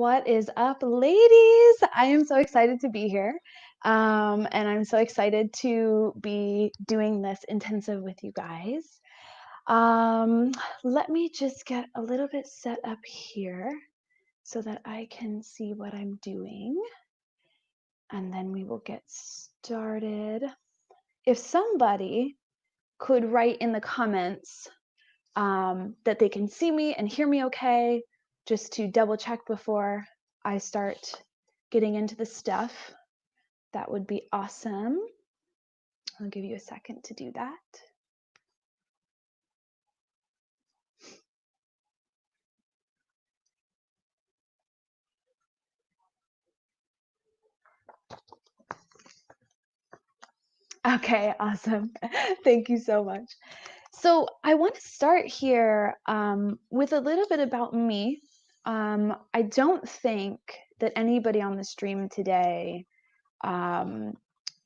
What is up, ladies? I am so excited to be here. And I'm so excited to be doing this intensive with you guys. Let me just get a little bit set up here so that I can see what I'm doing. And then we will get started. If somebody could write in the comments that they can see me and hear me okay, just to double check before I start getting into the stuff, that would be awesome. I'll give you a second to do that. Okay, awesome. Thank you so much. So I want to start here with a little bit about me. I don't think that anybody on the stream today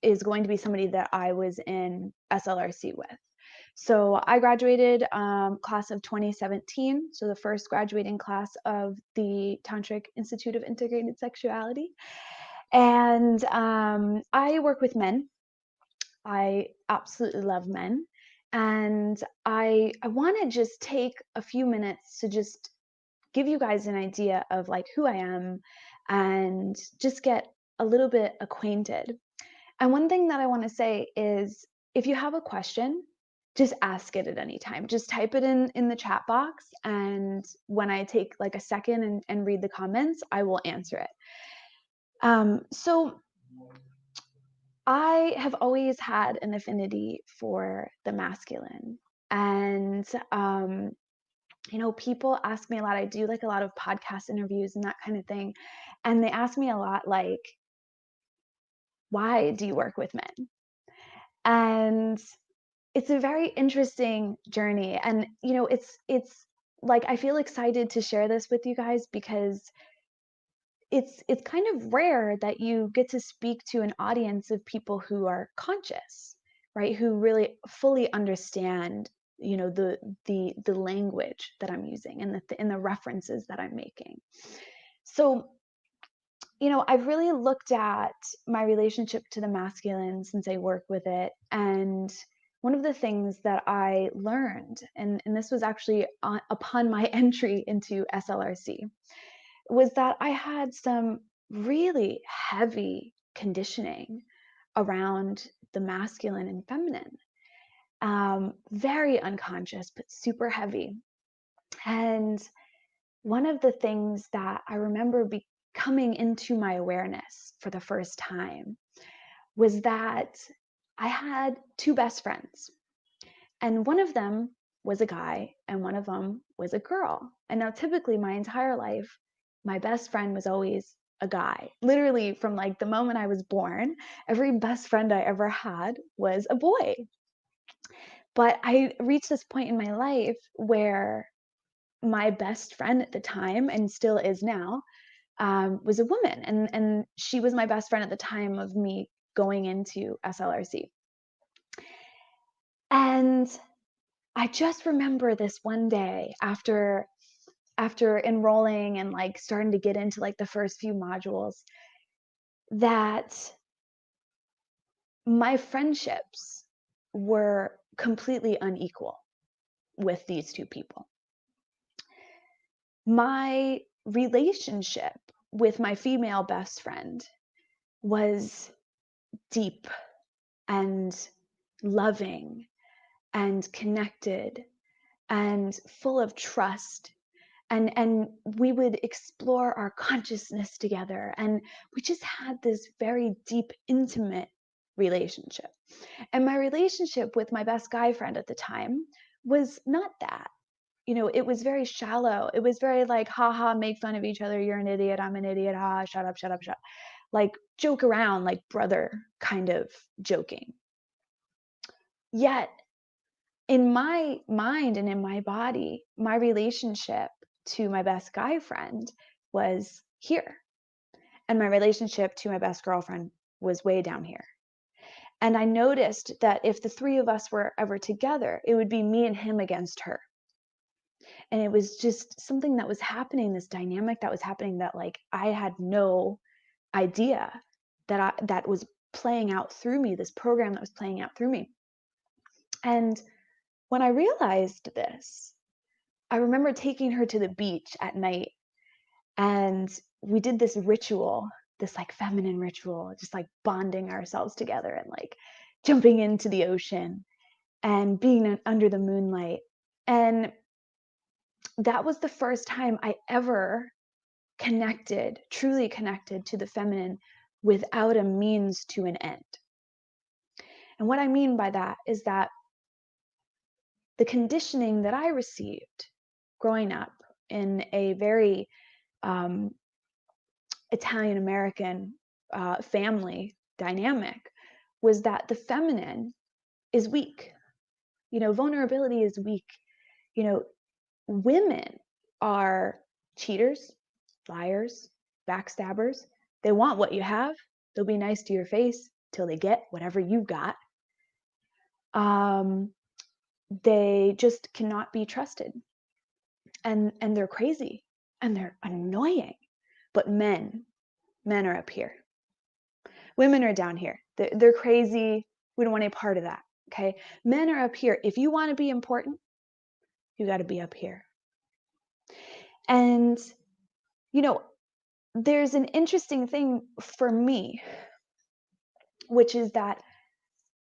is going to be somebody that I was in SLRC with. So I graduated class of 2017, so the first graduating class of the Tantric Institute of Integrated Sexuality. And I work with men. I absolutely love men. And I want to just take a few minutes to just give you guys an idea of like who I am and just get a little bit acquainted. And one thing that I want to say is if you have a question, just ask it at any time. Just type it in the chat box. And when I take like a second and read the comments, I will answer it. So I have always had an affinity for the masculine. And, people ask me a lot. I do like a lot of podcast interviews and that kind of thing. And they ask me a lot like, why do you work with men? And it's a very interesting journey. And, it's like, I feel excited to share this with you guys because it's kind of rare that you get to speak to an audience of people who are conscious, right? Who really fully understand, the language that I'm using and the references that I'm making. So, I've really looked at my relationship to the masculine since I work with it. And one of the things that I learned, and this was actually upon my entry into SLRC, was that I had some really heavy conditioning around the masculine and feminine. Very unconscious, but super heavy. And one of the things that I remember coming into my awareness for the first time was that I had two best friends, and one of them was a guy and one of them was a girl. And now typically my entire life, my best friend was always a guy. Literally from like the moment I was born, every best friend I ever had was a boy. But I reached this point in my life where my best friend at the time, and still is now, was a woman. And she was my best friend at the time of me going into SLRC. And I just remember this one day after enrolling and like starting to get into like the first few modules, that my friendships were completely unequal with these two people. My relationship with my female best friend was deep and loving and connected and full of trust. And we would explore our consciousness together, and we just had this very deep, intimate relationship. And my relationship with my best guy friend at the time was not that. It was very shallow. It was very like, haha, make fun of each other. You're an idiot. I'm an idiot. Ha, shut up, shut up, shut up. Like joke around, like brother kind of joking. Yet in my mind and in my body, my relationship to my best guy friend was here. And my relationship to my best girlfriend was way down here. And I noticed that if the three of us were ever together, it would be me and him against her. And it was just something that was happening, this dynamic that was happening that like I had no idea that was playing out through me, this program that was playing out through me. And when I realized this, I remember taking her to the beach at night, and we did this ritual, this like feminine ritual, just like bonding ourselves together and like jumping into the ocean and being under the moonlight. And that was the first time I ever connected, truly connected to the feminine without a means to an end. And what I mean by that is that the conditioning that I received growing up in a very Italian American family dynamic was that the feminine is weak. You know, vulnerability is weak. You know, women are cheaters, liars, backstabbers. They want what you have. They'll be nice to your face till they get whatever you got. They just cannot be trusted. And they're crazy and they're annoying. But men are up here. Women are down here. They're crazy. We don't want any part of that. Okay. Men are up here. If you want to be important, you got to be up here. And, you know, there's an interesting thing for me, which is that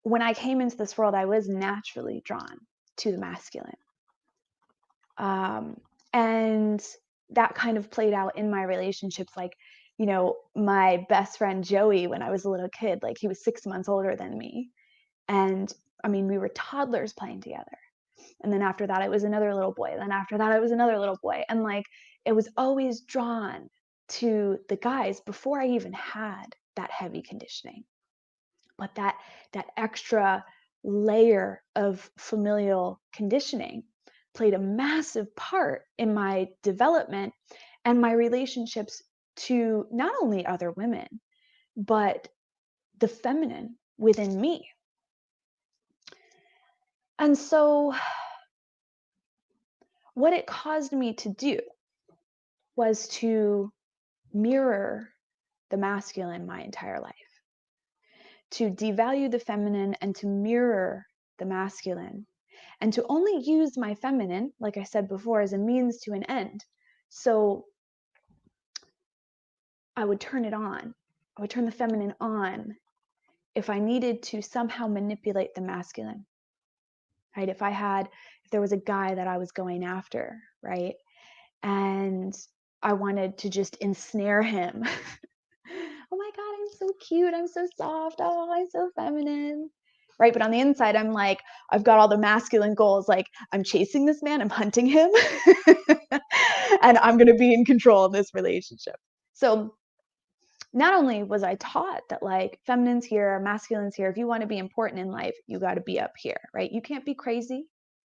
when I came into this world, I was naturally drawn to the masculine. And that kind of played out in my relationships. Like, you know, my best friend Joey, when I was a little kid, like he was 6 months older than me. And I mean, we were toddlers playing together. And then after that, I was another little boy. Then after that, I was another little boy. And like, it was always drawn to the guys before I even had that heavy conditioning. But that extra layer of familial conditioning played a massive part in my development and my relationships to not only other women, but the feminine within me. And so what it caused me to do was to mirror the masculine my entire life, to devalue the feminine and to mirror the masculine, and to only use my feminine, like I said before, as a means to an end. So I would turn it on. I would turn the feminine on if I needed to somehow manipulate the masculine, right? If there was a guy that I was going after, right? And I wanted to just ensnare him. Oh my God, I'm so cute. I'm so soft. Oh, I'm so feminine. Right. But on the inside, I'm like, I've got all the masculine goals. Like, I'm chasing this man, I'm hunting him, and I'm going to be in control of this relationship. So, not only was I taught that like feminine's here, masculine's here. If you want to be important in life, you got to be up here, right? You can't be crazy.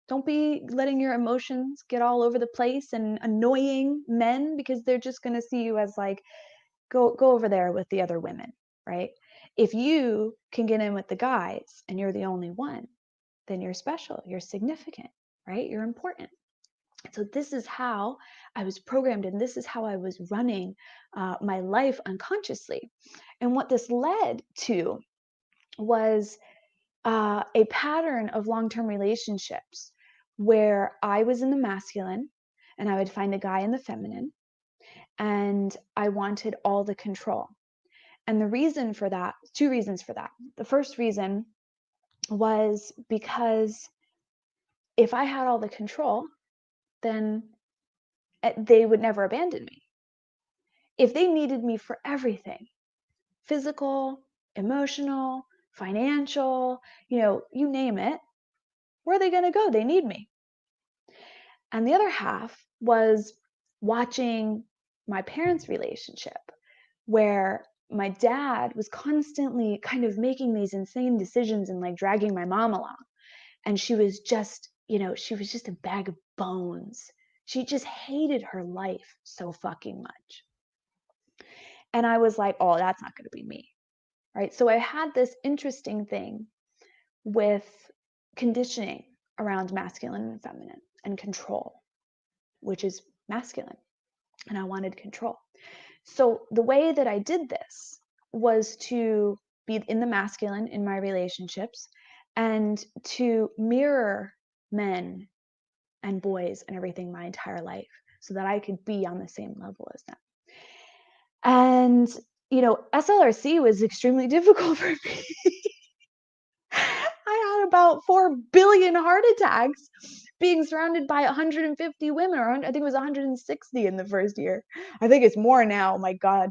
Don't be letting your emotions get all over the place and annoying men, because they're just going to see you as like, go over there with the other women, right? If you can get in with the guys and you're the only one, then you're special, you're significant, right? You're important. So this is how I was programmed, and this is how I was running my life unconsciously. And what this led to was a pattern of long-term relationships where I was in the masculine and I would find a guy in the feminine, and I wanted all the control. And the reason for that, two reasons for that. The first reason was because if I had all the control, then they would never abandon me. If they needed me for everything, physical, emotional, financial, you name it, where are they going to go? They need me. And the other half was watching my parents' relationship, where my dad was constantly kind of making these insane decisions and like dragging my mom along. And she was just, she was just a bag of bones. She just hated her life so fucking much. And I was like, oh, that's not going to be me. Right. So I had this interesting thing with conditioning around masculine and feminine and control. which is masculine, and I wanted control. So the way that I did this was to be in the masculine in my relationships and to mirror men and boys and everything my entire life so that I could be on the same level as them. And, SLRC was extremely difficult for me. I had about 4 billion heart attacks being surrounded by 150 women, or I think it was 160 in the first year. I think it's more now. My God.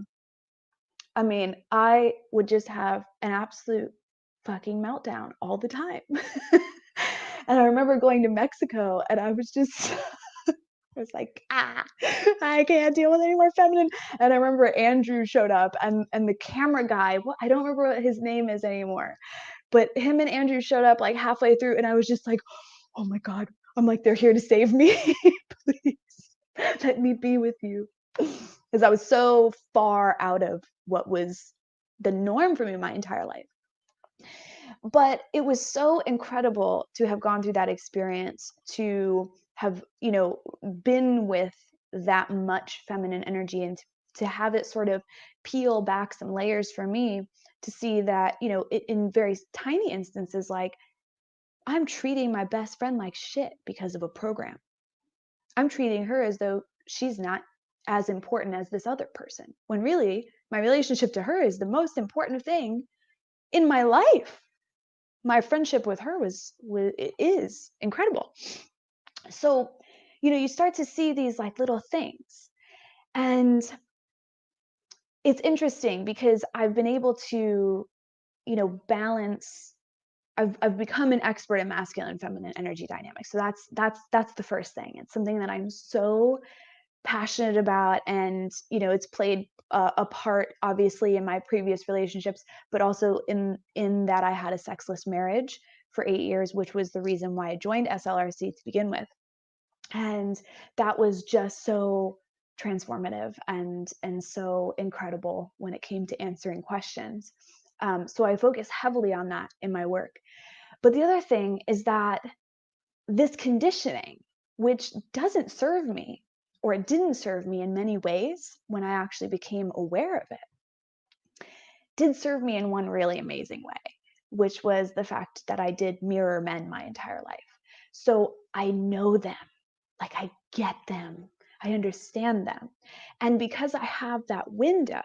I mean, I would just have an absolute fucking meltdown all the time. And I remember going to Mexico and I was just I was like, I can't deal with any more feminine. And I remember Andrew showed up and the camera guy, I don't remember what his name is anymore, but him and Andrew showed up like halfway through and I was just like, oh my God, I'm like, they're here to save me. Please let me be with you. Because I was so far out of what was the norm for me my entire life. But it was so incredible to have gone through that experience, to have, been with that much feminine energy, and to have it sort of peel back some layers for me to see that, in very tiny instances, like I'm treating my best friend like shit because of a program. I'm treating her as though she's not as important as this other person, when really my relationship to her is the most important thing in my life. My friendship with her is incredible. So, you start to see these like little things, and it's interesting because I've been able to, balance. I've become an expert in masculine and feminine energy dynamics. So that's the first thing. It's something that I'm so passionate about, and it's played a part obviously in my previous relationships, but also in that I had a sexless marriage for 8 years, which was the reason why I joined SLRC to begin with. And that was just so transformative and so incredible when it came to answering questions. So I focus heavily on that in my work. But the other thing is that this conditioning, which doesn't serve me, or it didn't serve me in many ways when I actually became aware of it, did serve me in one really amazing way, which was the fact that I did mirror men my entire life. So I know them, like I get them, I understand them. And because I have that window,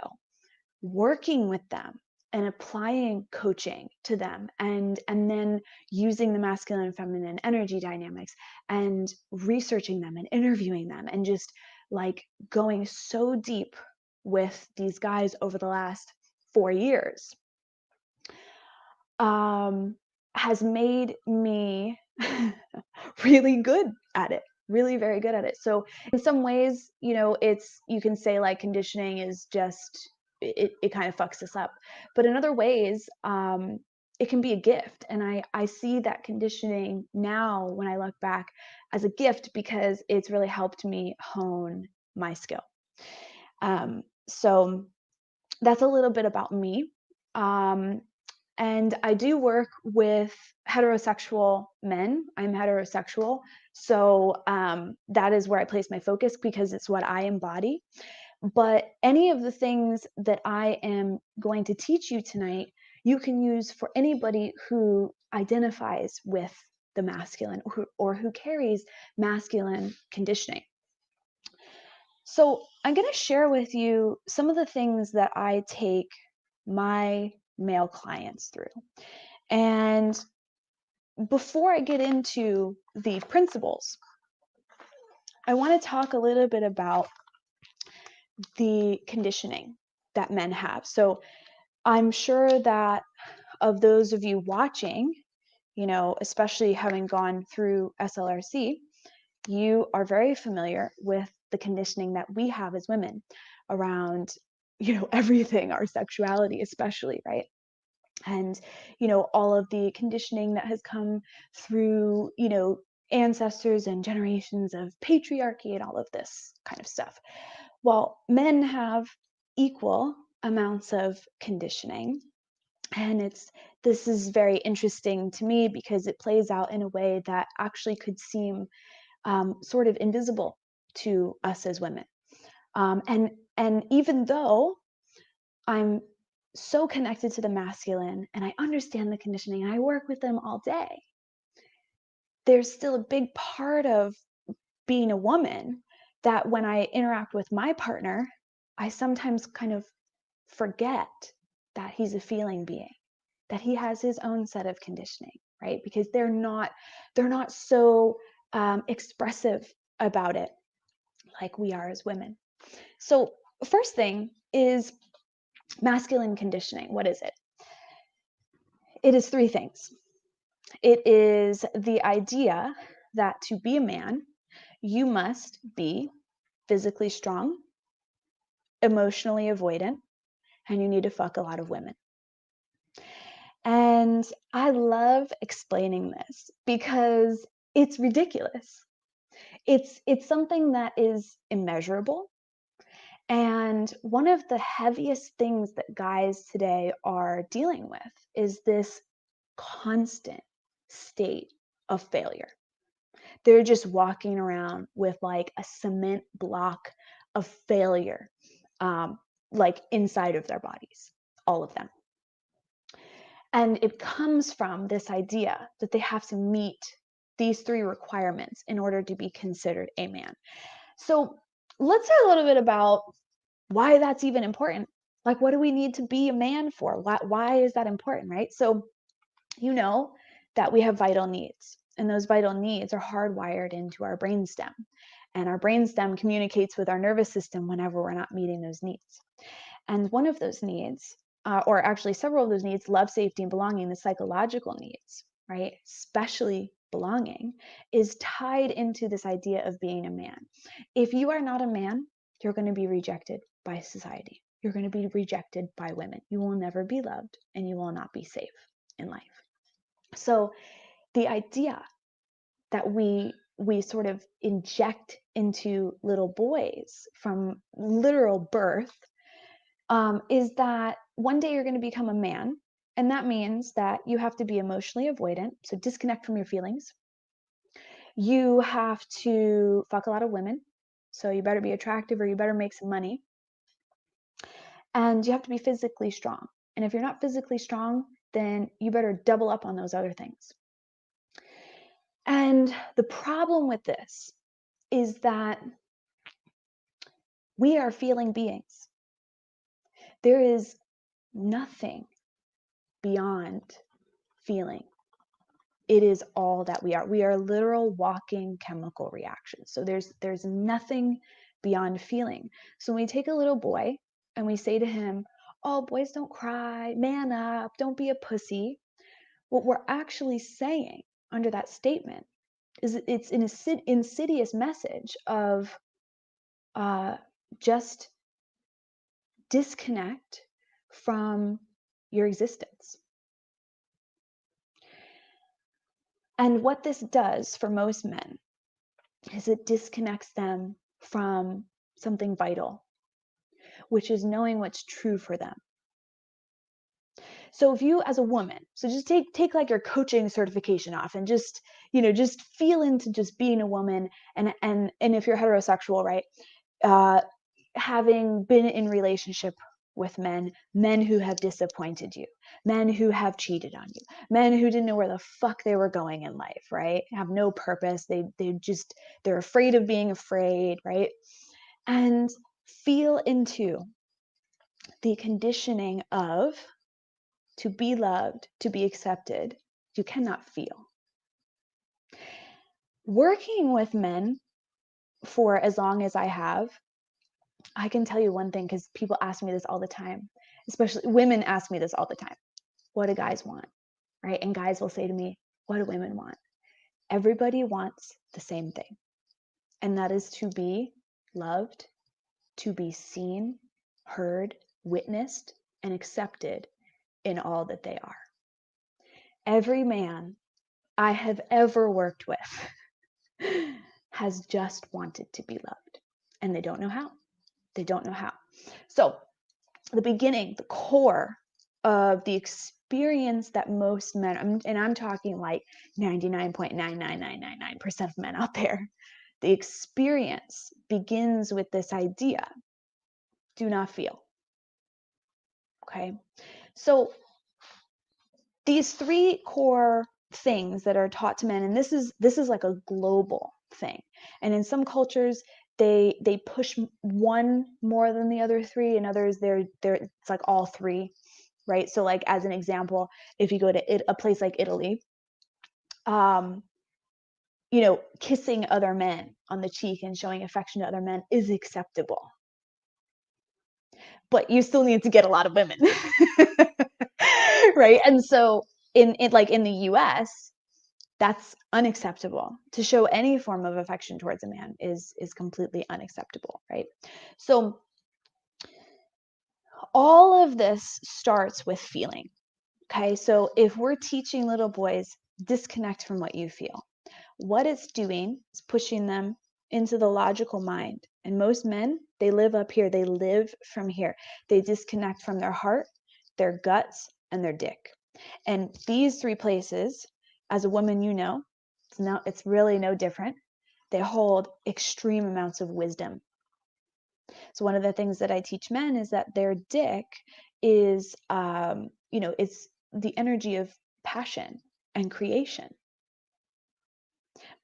working with them and applying coaching to them, and then using the masculine and feminine energy dynamics and researching them and interviewing them and just like going so deep with these guys over the last 4 years, has made me really good at it, really very good at it. So in some ways, you can say like conditioning is just, it kind of fucks us up. But in other ways, it can be a gift. And I see that conditioning now when I look back as a gift, because it's really helped me hone my skill. So that's a little bit about me. And I do work with heterosexual men. I'm heterosexual. So that is where I place my focus because it's what I embody. But any of the things that I am going to teach you tonight, you can use for anybody who identifies with the masculine, or who carries masculine conditioning. So I'm going to share with you some of the things that I take my male clients through. And before I get into the principles, I want to talk a little bit about the conditioning that men have. So I'm sure that of those of you watching, especially having gone through SLRC, you are very familiar with the conditioning that we have as women around, everything, our sexuality especially, right? And, all of the conditioning that has come through, ancestors and generations of patriarchy and all of this kind of stuff. Well, men have equal amounts of conditioning. And this is very interesting to me because it plays out in a way that actually could seem sort of invisible to us as women. And even though I'm so connected to the masculine and I understand the conditioning and I work with them all day, there's still a big part of being a woman that when I interact with my partner, I sometimes kind of forget that he's a feeling being, that he has his own set of conditioning, right? Because they're not so expressive about it like we are as women. So first thing is masculine conditioning. What is it? It is three things. It is the idea that to be a man, you must be physically strong, emotionally avoidant, and you need to fuck a lot of women. And I love explaining this because it's ridiculous. It's something that is immeasurable. And one of the heaviest things that guys today are dealing with is this constant state of failure. They're just walking around with like a cement block of failure, like inside of their bodies, all of them. And it comes from this idea that they have to meet these three requirements in order to be considered a man. So let's talk a little bit about why that's even important. Like, what do we need to be a man for? Why is that important, right? So you know that we have vital needs, and those vital needs are hardwired into our brainstem. And our brainstem communicates with our nervous system whenever we're not meeting those needs. And one of those needs, or actually several of those needs, love, safety, and belonging, the psychological needs, right? Especially belonging, is tied into this idea of being a man. If you are not a man, you're going to be rejected by society. You're going to be rejected by women. You will never be loved, and you will not be safe in life. So the idea that we sort of inject into little boys from literal birth is that one day you're going to become a man, and that means that you have to be emotionally avoidant, so disconnect from your feelings. You have to fuck a lot of women, so you better be attractive or you better make some money. And you have to be physically strong. And if you're not physically strong, then you better double up on those other things. And the problem with this is that we are feeling beings. There is nothing beyond feeling. It is all that we are. We are literal walking chemical reactions. So there's nothing beyond feeling. So when we take a little boy and we say to him, "Oh, boys don't cry, man up, don't be a pussy," what we're actually saying under that statement is it's an insidious message of just disconnect from your existence. And what this does for most men is it disconnects them from something vital, which is knowing what's true for them. So if you as a woman, so just take like your coaching certification off and just, just feel into just being a woman, and if you're heterosexual, right? Having been in relationship with men who have disappointed you, men who have cheated on you, men who didn't know where the fuck they were going in life, right? Have no purpose. They're afraid of being afraid, right? And feel into the conditioning of to be loved, to be accepted, you cannot feel. Working with men for as long as I have, I can tell you one thing, because people ask me this all the time, especially women ask me this all the time. What do guys want, right? And guys will say to me, what do women want? Everybody wants the same thing. And that is to be loved, to be seen, heard, witnessed, and accepted in all that they are. Every man I have ever worked with has just wanted to be loved, and they don't know how. They don't know how. So the beginning, the core of the experience that most men, and I'm talking like 99.99999% of men out there, The experience begins with this idea: do not feel. Okay? So these three core things that are taught to men, and this is like a global thing. And in some cultures, they push one more than the other three, and others it's like all three, right? So like as an example, if you go to a place like Italy, kissing other men on the cheek and showing affection to other men is acceptable. But you still need to get a lot of women. Right? And so in the US, that's unacceptable. To show any form of affection towards a man is completely unacceptable, right? So all of this starts with feeling. Okay? So if we're teaching little boys, disconnect from what you feel, what it's doing is pushing them into the logical mind. And most men, they live up here. They live from here. They disconnect from their heart, their guts, and their dick. And these three places, as a woman, it's really no different. They hold extreme amounts of wisdom. So one of the things that I teach men is that their dick is, it's the energy of passion and creation.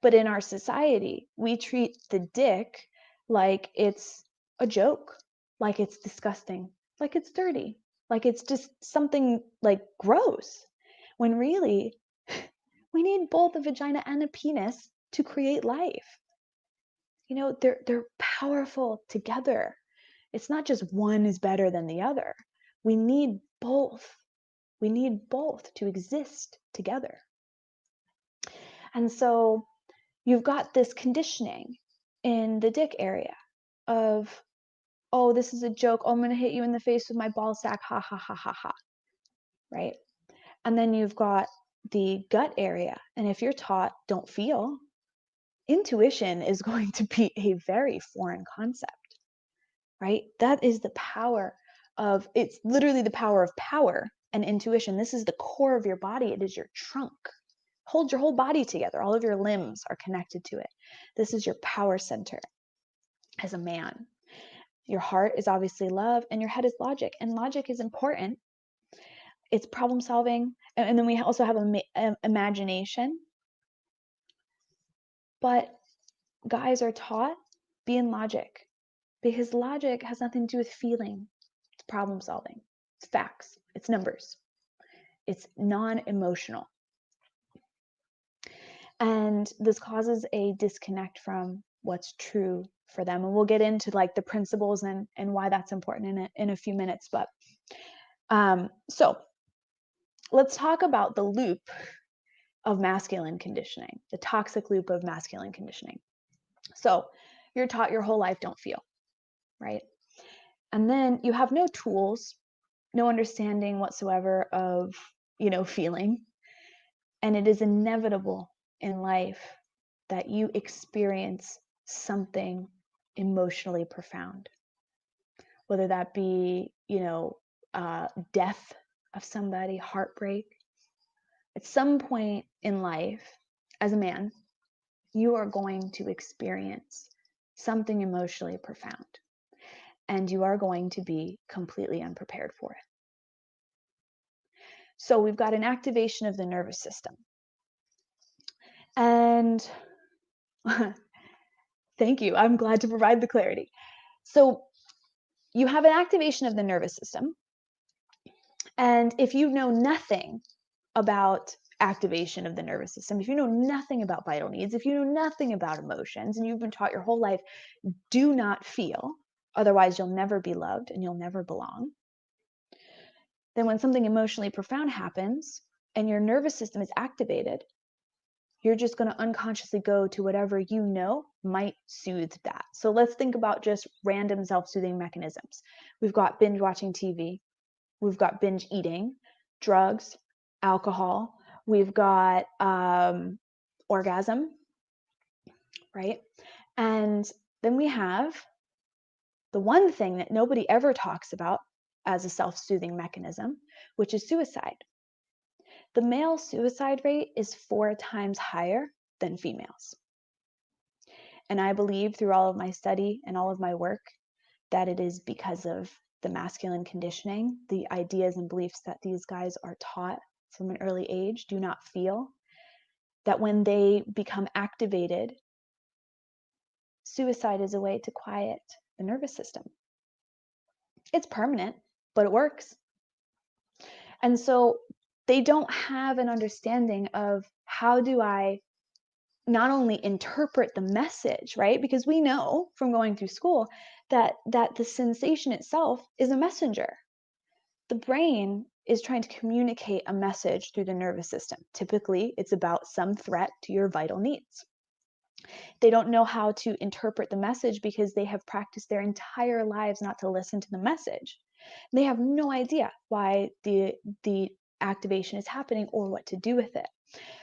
But in our society, we treat the dick like it's a joke, like it's disgusting, like it's dirty, like it's just something like gross. When really, we need both a vagina and a penis to create life. They're powerful together. It's not just one is better than the other. We need both. We need both to exist together. And so you've got this conditioning in the dick area of, oh, this is a joke. Oh, I'm going to hit you in the face with my ball sack. Ha, ha, ha, ha, ha. Right? And then you've got the gut area. And if you're taught, don't feel, intuition is going to be a very foreign concept. Right? That is the power of, it's literally the power of power and intuition. This is the core of your body. It is your trunk. Hold your whole body together. All of your limbs are connected to it. This is your power center as a man. Your heart is obviously love, and your head is logic. And logic is important. It's problem solving. And then we also have imagination. But guys are taught, be in logic, because logic has nothing to do with feeling. It's problem solving. It's facts. It's numbers. It's non-emotional. And this causes a disconnect from what's true for them. And we'll get into like the principles and why that's important in a few minutes. But so let's talk about the loop of masculine conditioning, the toxic loop of masculine conditioning. So you're taught your whole life, don't feel, right? And then you have no tools, no understanding whatsoever of, feeling. And it is inevitable in life that you experience something emotionally profound, whether that be, death of somebody, heartbreak. At some point in life, as a man, you are going to experience something emotionally profound, and you are going to be completely unprepared for it. So we've got an activation of the nervous system. And thank you. I'm glad to provide the clarity. So you have an activation of the nervous system. And if you know nothing about activation of the nervous system, if you know nothing about vital needs, if you know nothing about emotions, and you've been taught your whole life, do not feel, otherwise you'll never be loved and you'll never belong, then when something emotionally profound happens and your nervous system is activated, you're just going to unconsciously go to whatever you know might soothe that. So let's think about just random self-soothing mechanisms. We've got binge watching TV. We've got binge eating, drugs, alcohol. We've got orgasm, right? And then we have the one thing that nobody ever talks about as a self-soothing mechanism, which is suicide. The male suicide rate is 4 times higher than females. And I believe through all of my study and all of my work that it is because of the masculine conditioning, the ideas and beliefs that these guys are taught from an early age, do not feel, that when they become activated, suicide is a way to quiet the nervous system. It's permanent, but it works. And so they don't have an understanding of how do I not only interpret the message, right? Because we know from going through school that the sensation itself is a messenger. The brain is trying to communicate a message through the nervous system. Typically, it's about some threat to your vital needs. They don't know how to interpret the message because they have practiced their entire lives not to listen to the message. They have no idea why the activation is happening or what to do with it.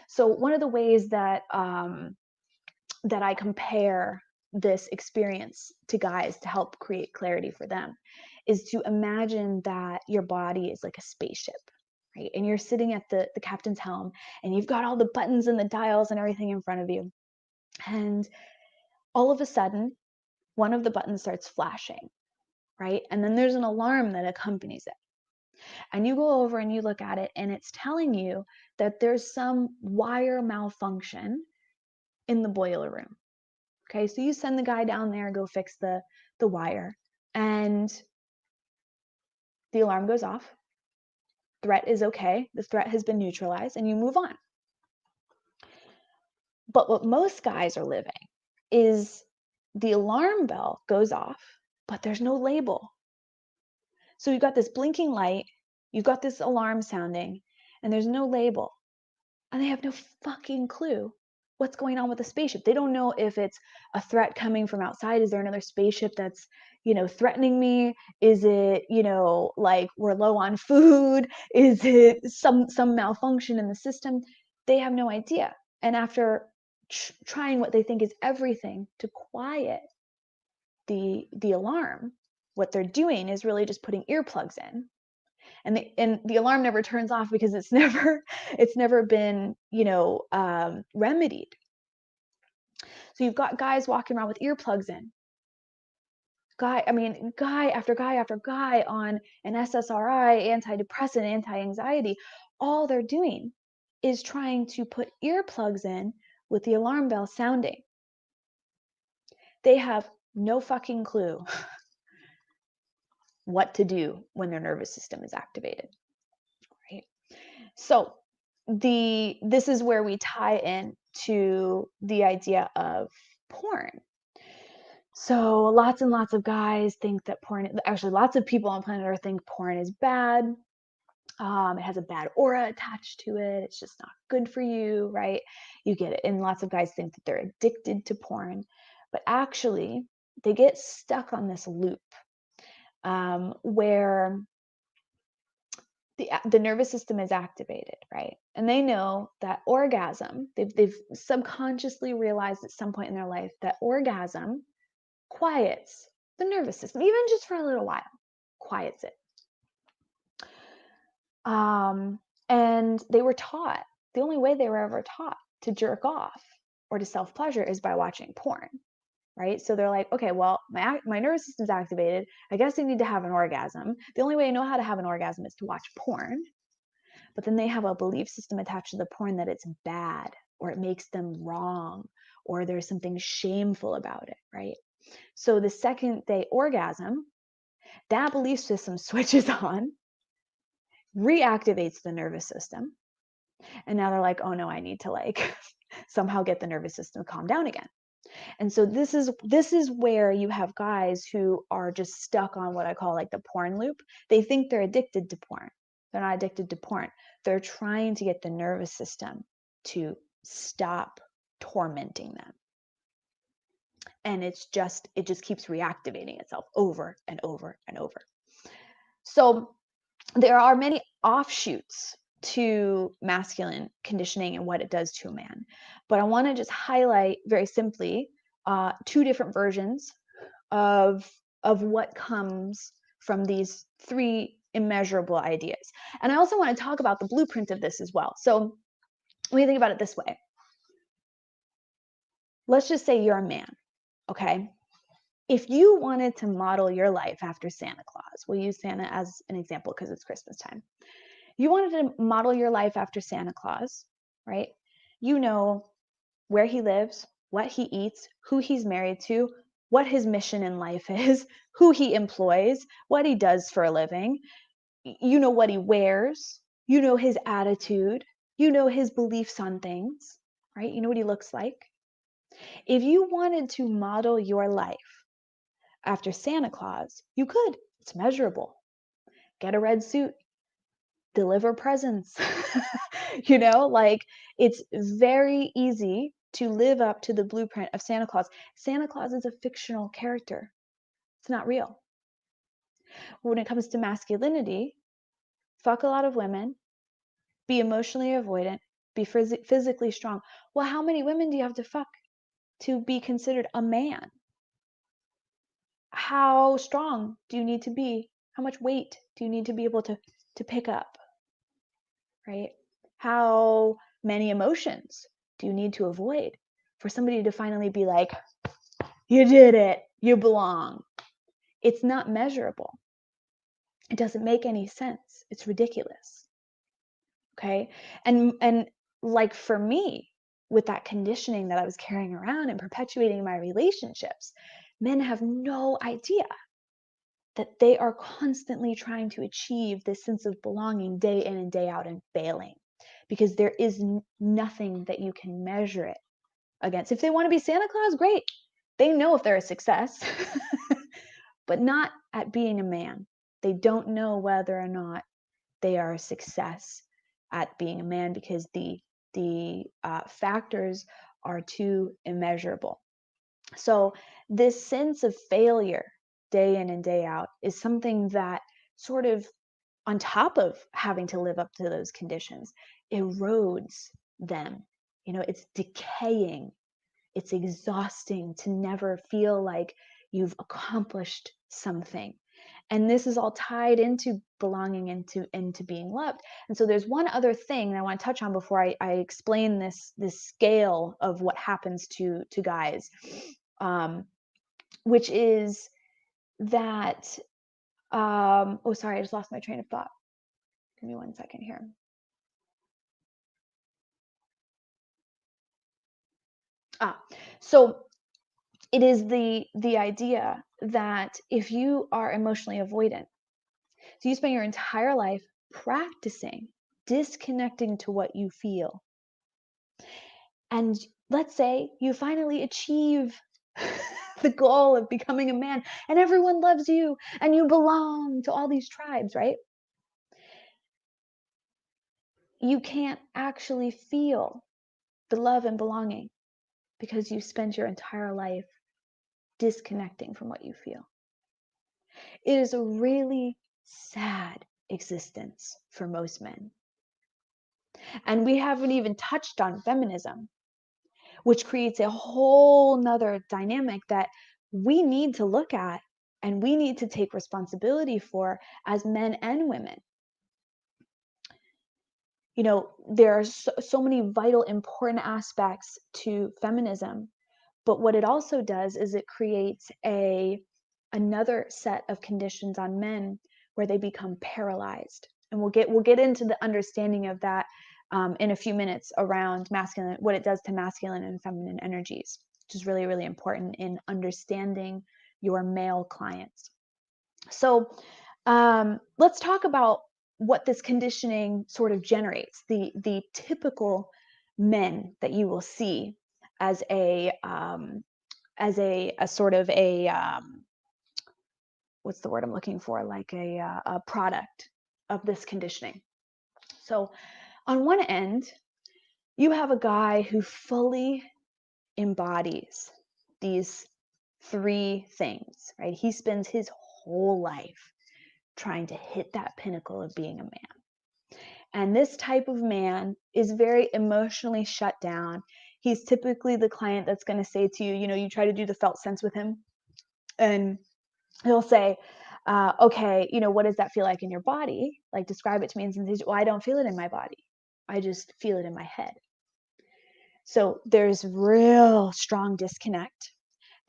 So one of the ways that that I compare this experience to guys to help create clarity for them is to imagine that your body is like a spaceship, right? And you're sitting at the captain's helm and you've got all the buttons and the dials and everything in front of you. And all of a sudden, one of the buttons starts flashing, right? And then there's an alarm that accompanies it. And you go over and you look at it and it's telling you that there's some wire malfunction in the boiler room. Okay, so you send the guy down there, go fix the wire, and the alarm goes off. Threat is okay. The threat has been neutralized, and you move on. But what most guys are living is the alarm bell goes off, but there's no label. So you've got this blinking light, you've got this alarm sounding, and there's no label. And they have no fucking clue what's going on with the spaceship. They don't know if it's a threat coming from outside. Is there another spaceship that's, threatening me? Is it, like we're low on food? Is it some malfunction in the system? They have no idea. And after trying what they think is everything to quiet the alarm, what they're doing is really just putting earplugs in. And the alarm never turns off because it's never been remedied. So you've got guys walking around with earplugs in, guy after guy after guy on an SSRI, antidepressant, anti-anxiety. All they're doing is trying to put earplugs in with the alarm bell sounding. They have no fucking clue what to do when their nervous system is activated, right? So this is where we tie in to the idea of porn. So lots and lots of guys think that actually lots of people on planet Earth think porn is bad. It has a bad aura attached to it. It's just not good for you, right? You get it. And lots of guys think that they're addicted to porn, but actually they get stuck on this loop where the nervous system is activated, right? And they know that orgasm, they've subconsciously realized at some point in their life that orgasm quiets the nervous system, even just for a little while, quiets it. And they were taught, the only way they were ever taught to jerk off or to self-pleasure is by watching porn, right? So they're like, okay, well, my nervous system's activated. I guess I need to have an orgasm. The only way I know how to have an orgasm is to watch porn. But then they have a belief system attached to the porn that it's bad or it makes them wrong or there's something shameful about it, right? So the second they orgasm, that belief system switches on, reactivates the nervous system. And now they're like, oh no, I need to somehow get the nervous system to calm down again. And so this is where you have guys who are just stuck on what I call the porn loop. They think they're addicted to porn. They're not addicted to porn. They're trying to get the nervous system to stop tormenting them. And it just keeps reactivating itself over and over and over. So there are many offshoots to masculine conditioning and what it does to a man. But I want to just highlight very simply two different versions of what comes from these three immeasurable ideas. And I also want to talk about the blueprint of this as well. So when you think about it this way, let's just say you're a man, Okay. If you wanted to model your life after Santa Claus, we'll use Santa as an example because it's Christmas time. You wanted to model your life after Santa Claus, right? You know where he lives, what he eats, who he's married to, what his mission in life is, who he employs, what he does for a living. You know what he wears, you know his attitude, you know his beliefs on things, right? You know what he looks like. If you wanted to model your life after Santa Claus, you could. It's measurable. Get a red suit, deliver presents. Like it's very easy to live up to the blueprint of Santa Claus. Santa Claus is a fictional character. It's not real. When it comes to masculinity, fuck a lot of women, be emotionally avoidant, be physically strong. Well, how many women do you have to fuck to be considered a man? How strong do you need to be? How much weight do you need to be able to pick up? Right? How many emotions do you need to avoid for somebody to finally be like, you did it, you belong? It's not measurable. It doesn't make any sense. It's ridiculous. Okay. And like for me, with that conditioning that I was carrying around and perpetuating my relationships, men have no idea that they are constantly trying to achieve this sense of belonging day in and day out and failing because there is nothing that you can measure it against. If they want to be Santa Claus, great. They know if they're a success, but not at being a man. They don't know whether or not they are a success at being a man because the factors are too immeasurable. So this sense of failure day in and day out is something that sort of, on top of having to live up to those conditions, erodes them. It's decaying. It's exhausting to never feel like you've accomplished something. And this is all tied into belonging, into being loved. And so there's one other thing that I want to touch on before I explain this scale of what happens to guys, which is that oh, sorry, I just lost my train of thought. Give me 1 second here. So it is the idea that if you are emotionally avoidant, so you spend your entire life practicing disconnecting to what you feel, and let's say you finally achieve the goal of becoming a man and everyone loves you and you belong to all these tribes, right? You can't actually feel the love and belonging because you spend your entire life disconnecting from what you feel. It is a really sad existence for most men. And we haven't even touched on feminism, which creates a whole nother dynamic that we need to look at and we need to take responsibility for as men and women. There are so many vital, important aspects to feminism, but what it also does is it creates another set of conditions on men where they become paralyzed. And we'll get into the understanding of that in a few minutes around masculine, what it does to masculine and feminine energies, which is really, really important in understanding your male clients. So let's talk about what this conditioning sort of generates. The typical men that you will see as a sort of what's the word I'm looking for? Like a product of this conditioning. So on one end, you have a guy who fully embodies these three things, right? He spends his whole life trying to hit that pinnacle of being a man. And this type of man is very emotionally shut down. He's typically the client that's going to say to you, you try to do the felt sense with him, and he'll say, okay, what does that feel like in your body? Like, describe it to me. And says, well, I don't feel it in my body. I just feel it in my head. So there's real strong disconnect.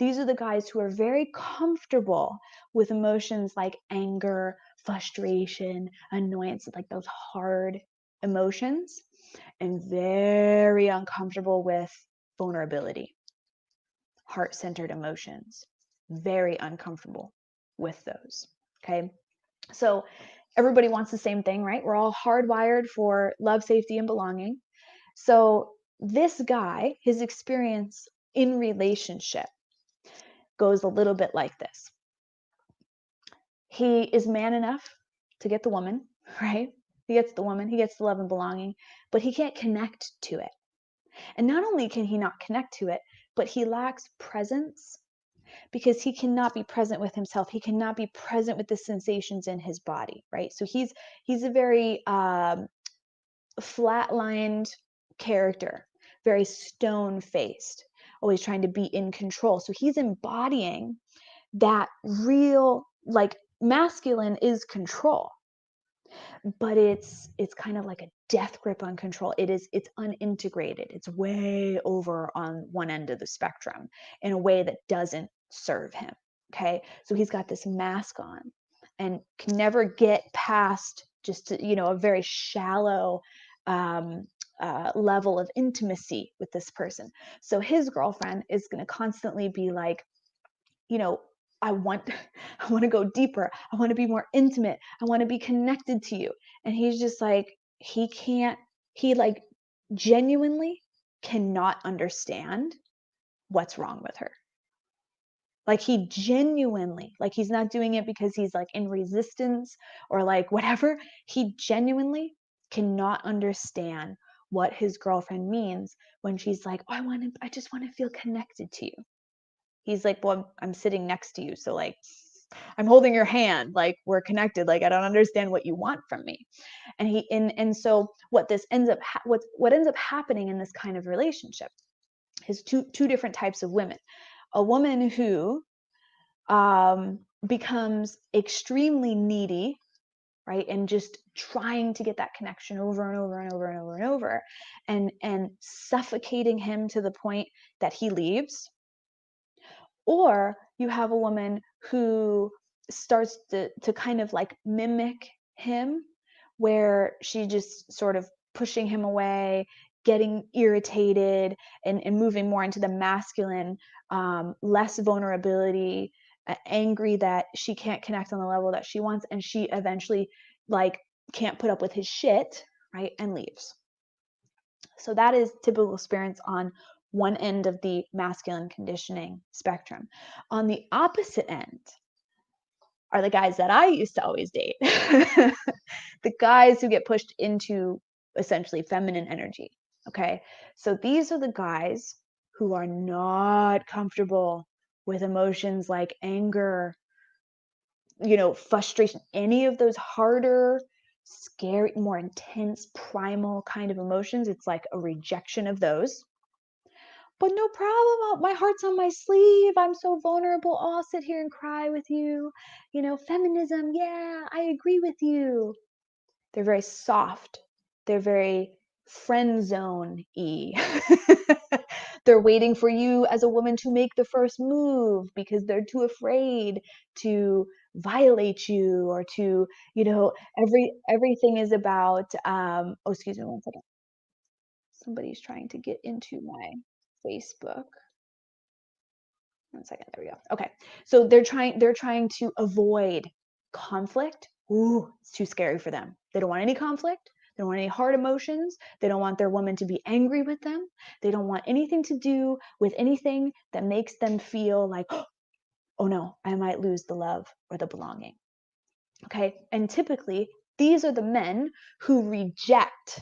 These are the guys who are very comfortable with emotions like anger, frustration, annoyance, like those hard emotions, and very uncomfortable with vulnerability, heart-centered emotions, very uncomfortable with those. Okay. So everybody wants the same thing, right? We're all hardwired for love, safety, and belonging. So this guy, his experience in relationship goes a little bit like this. He is man enough to get the woman, right? He gets the woman, he gets the love and belonging, but he can't connect to it. And not only can he not connect to it, but he lacks presence because he cannot be present with himself. He cannot be present with the sensations in his body, right? So he's a very flatlined character, very stone-faced, always trying to be in control. So he's embodying that real, like, masculine is control, but it's kind of like a death grip on control. It's unintegrated. It's way over on one end of the spectrum in a way that doesn't serve him. Okay, so he's got this mask on and can never get past just a very shallow level of intimacy with this person. So his girlfriend is going to constantly be like, you know, I want to go deeper. I want to be more intimate. I want to be connected to you. And he's just like, he like genuinely cannot understand what's wrong with her. Like he genuinely, like he's not doing it because he's like in resistance or like whatever. He genuinely cannot understand what his girlfriend means when she's like, oh, I just want to feel connected to you. He's like, well, I'm sitting next to you. So like, I'm holding your hand, like we're connected. Like, I don't understand what you want from me. And so what this ends up, what ends up happening in this kind of relationship is two different types of women. A woman who becomes extremely needy, right? And just trying to get that connection over and over and over and over and over, and suffocating him to the point that he leaves. Or you have a woman who starts to kind of like mimic him, where she just sort of pushing him away, getting irritated, and moving more into the masculine, less vulnerability, angry that she can't connect on the level that she wants, and she eventually like can't put up with his shit, right, and leaves. So that is typical experience on one end of the masculine conditioning spectrum. On the opposite end are the guys that I used to always date. The guys who get pushed into essentially feminine energy. Okay. So these are the guys who are not comfortable with emotions like anger, frustration, any of those harder, scary, more intense, primal kind of emotions. It's like a rejection of those. But no problem. My heart's on my sleeve. I'm so vulnerable. I'll sit here and cry with you. Feminism. Yeah, I agree with you. They're very soft. They're very friend zone-y. They're waiting for you as a woman to make the first move because they're too afraid to violate you or to, everything is about, oh, excuse me one second. Somebody's trying to get into my Facebook. One second, there we go. Okay. So they're trying to avoid conflict. Ooh, it's too scary for them. They don't want any conflict. They don't want any hard emotions. They don't want their woman to be angry with them. They don't want anything to do with anything that makes them feel like, oh no, I might lose the love or the belonging. Okay. And typically, these are the men who reject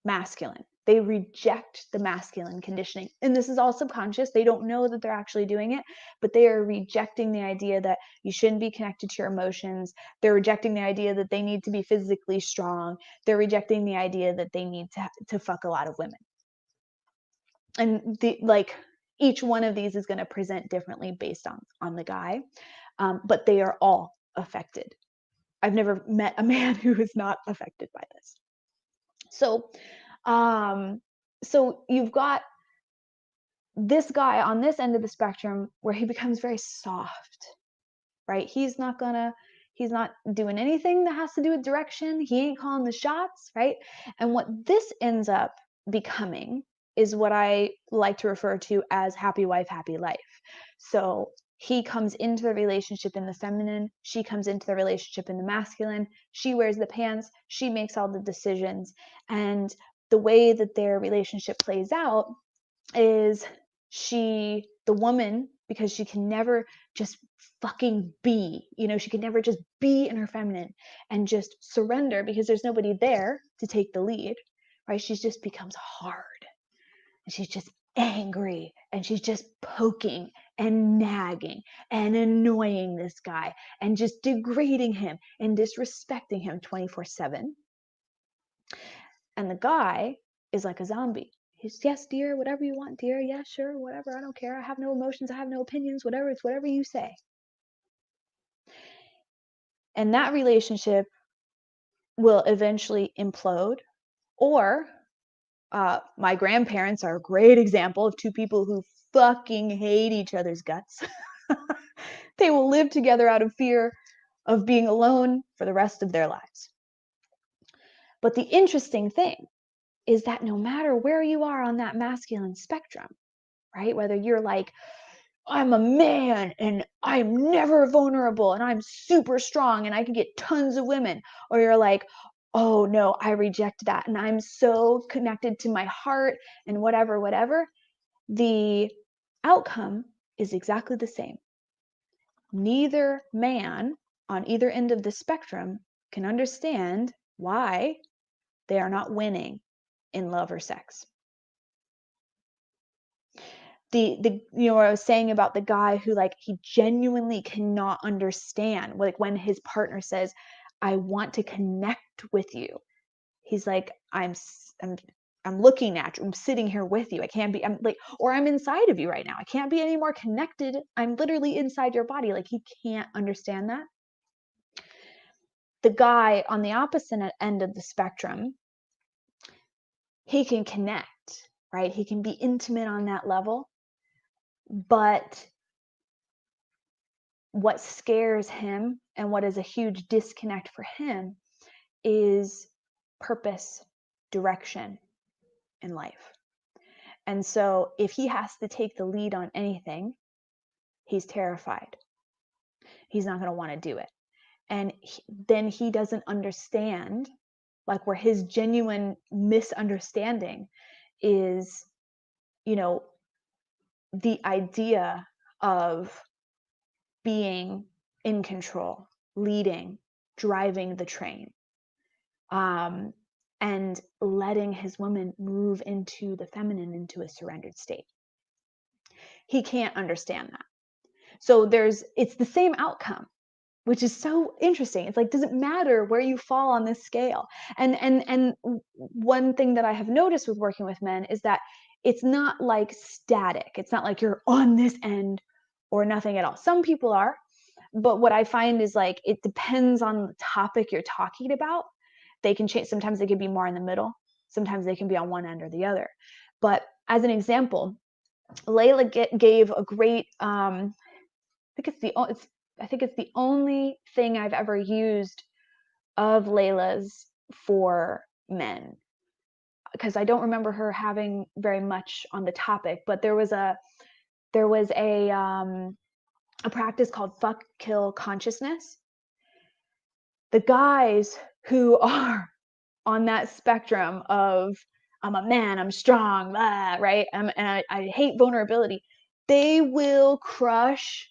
masculine. They reject the masculine conditioning. And this is all subconscious. They don't know that they're actually doing it, but they are rejecting the idea that you shouldn't be connected to your emotions. They're rejecting the idea that they need to be physically strong. They're rejecting the idea that they need to fuck a lot of women. And each one of these is going to present differently based on the guy. But they are all affected. I've never met a man who is not affected by this. So you've got this guy on this end of the spectrum, where he becomes very soft, right? He's not doing anything that has to do with direction. He ain't calling the shots, right? And what this ends up becoming is what I like to refer to as happy wife, happy life. So he comes into the relationship in the feminine. She comes into the relationship in the masculine. She wears the pants. She makes all the decisions. And the way that their relationship plays out is the woman, because she can never just fucking be, she can never just be in her feminine and just surrender because there's nobody there to take the lead, right? She just becomes hard and she's just angry and she's just poking and nagging and annoying this guy and just degrading him and disrespecting him 24/7. And the guy is like a zombie. He's, yes, dear, whatever you want, dear. Yeah, sure, whatever. I don't care. I have no emotions. I have no opinions. Whatever. It's whatever you say. And that relationship will eventually implode. Or my grandparents are a great example of two people who fucking hate each other's guts. They will live together out of fear of being alone for the rest of their lives. But the interesting thing is that no matter where you are on that masculine spectrum, right? Whether you're like, I'm a man and I'm never vulnerable and I'm super strong and I can get tons of women, or you're like, oh no, I reject that and I'm so connected to my heart and whatever, the outcome is exactly the same. Neither man on either end of the spectrum can understand why they are not winning in love or sex. What I was saying about the guy who, like, he genuinely cannot understand, like, when his partner says, I want to connect with you. He's like, I'm looking at you. I'm sitting here with you. I can't be, I'm like, or I'm inside of you right now. I can't be any more connected. I'm literally inside your body. Like, he can't understand that. The guy on the opposite end of the spectrum, he can connect, right? He can be intimate on that level. But what scares him and what is a huge disconnect for him is purpose, direction in life. And so if he has to take the lead on anything, he's terrified. He's not going to want to do it. And then he doesn't understand, like, where his genuine misunderstanding is, the idea of being in control, leading, driving the train, and letting his woman move into the feminine, into a surrendered state. He can't understand that. So it's the same outcome, which is so interesting. It's like, does it matter where you fall on this scale? And one thing that I have noticed with working with men is that it's not like static. It's not like you're on this end or nothing at all. Some people are, but what I find is, like, it depends on the topic you're talking about. They can change. Sometimes they can be more in the middle. Sometimes they can be on one end or the other. But as an example, Layla gave a great, I think it's the only thing I've ever used of Layla's for men, because I don't remember her having very much on the topic. But there was a practice called fuck kill consciousness. The guys who are on that spectrum of, I'm a man, I'm strong, blah, right? And I hate vulnerability. They will crush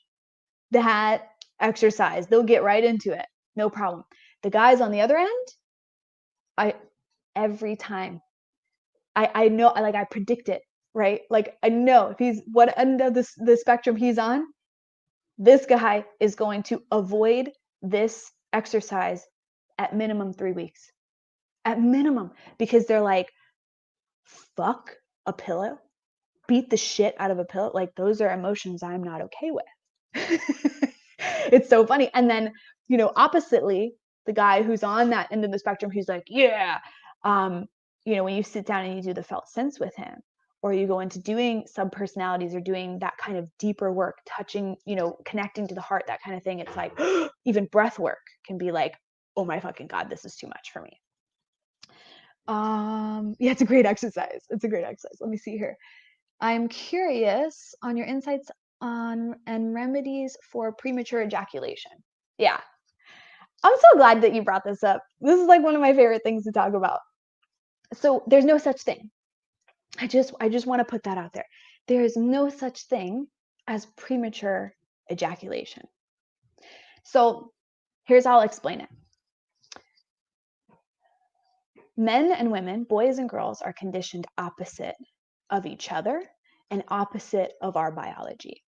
that exercise. They'll get right into it. No problem. The guys on the other end, every time, I know, like, I predict it, right? Like, I know if he's, what end of the spectrum he's on, this guy is going to avoid this exercise at minimum 3 weeks. At minimum, because they're like, fuck a pillow, beat the shit out of a pillow. Like, those are emotions I'm not okay with. It's so funny. And then, oppositely, the guy who's on that end of the spectrum, who's like, yeah, when you sit down and you do the felt sense with him, or you go into doing subpersonalities or doing that kind of deeper work, touching, connecting to the heart, that kind of thing, it's like even breath work can be like, oh my fucking God, this is too much for me. Yeah, it's a great exercise. It's a great exercise. Let me see here. I'm curious on your insights on and remedies for premature ejaculation. Yeah. I'm so glad that you brought this up. This is like one of my favorite things to talk about. So there's no such thing. I just want to put that out there. There is no such thing as premature ejaculation. So here's how I'll explain it. Men and women, boys and girls, are conditioned opposite of each other and opposite of our biology.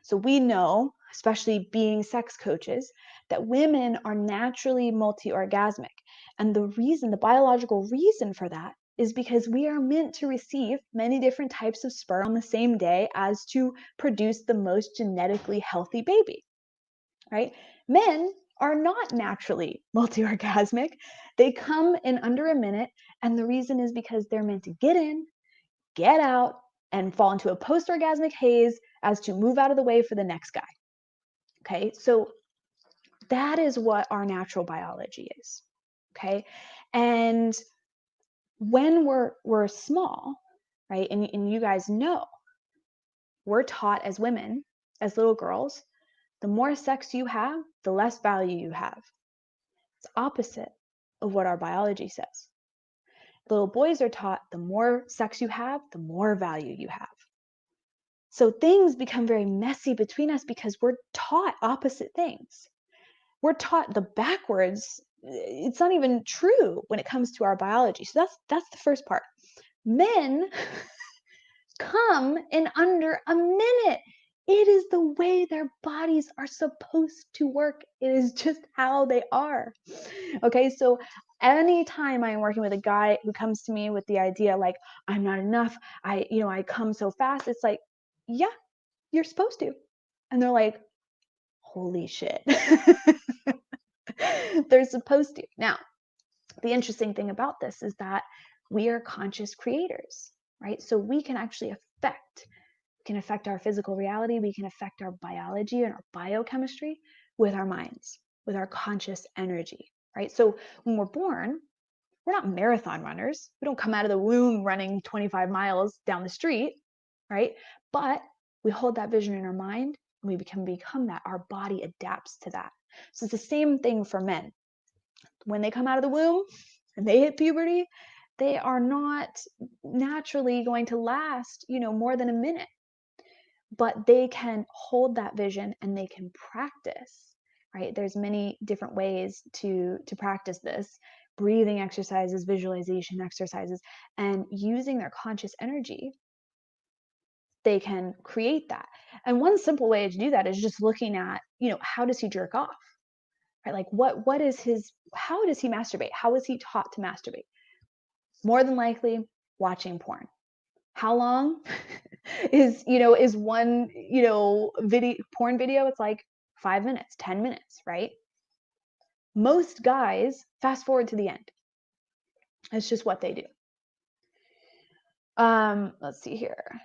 So we know, especially being sex coaches, that women are naturally multi-orgasmic. And the biological reason for that is because we are meant to receive many different types of sperm on the same day as to produce the most genetically healthy baby, right? Men are not naturally multi-orgasmic. They come in under a minute, and the reason is because they're meant to get in, get out, and fall into a post-orgasmic haze as to move out of the way for the next guy. Okay, so that is what our natural biology is. Okay, and when we're small, right, and you guys know, we're taught as women, as little girls, the more sex you have, the less value you have. It's opposite of what our biology says. Little boys are taught the more sex you have, the more value you have. So things become very messy between us because we're taught opposite things. We're taught the backwards. It's not even true when it comes to our biology. So that's the first part. Men come in under a minute. It is the way their bodies are supposed to work. It is just how they are. Okay, so anytime I'm working with a guy who comes to me with the idea like, I'm not enough, I come so fast, it's like, yeah, you're supposed to. And they're like, holy shit. They're supposed to. Now, the interesting thing about this is that we are conscious creators, right? So we can actually affect our physical reality, we can affect our biology and our biochemistry with our minds, with our conscious energy, right? So when we're born, we're not marathon runners. We don't come out of the womb running 25 miles down the street, right? But we hold that vision in our mind and we become that. Our body adapts to that. So it's the same thing for men. When they come out of the womb and they hit puberty, they are not naturally going to last, more than a minute. But they can hold that vision and they can practice, right? There's many different ways to practice this: breathing exercises, visualization exercises, and using their conscious energy, they can create that. And one simple way to do that is just looking at, how does he jerk off? Right? Like how does he masturbate? How is he taught to masturbate? More than likely watching porn. How long is one, porn video? It's like 5 minutes, 10 minutes, right? Most guys fast forward to the end. It's just what they do. Let's see here.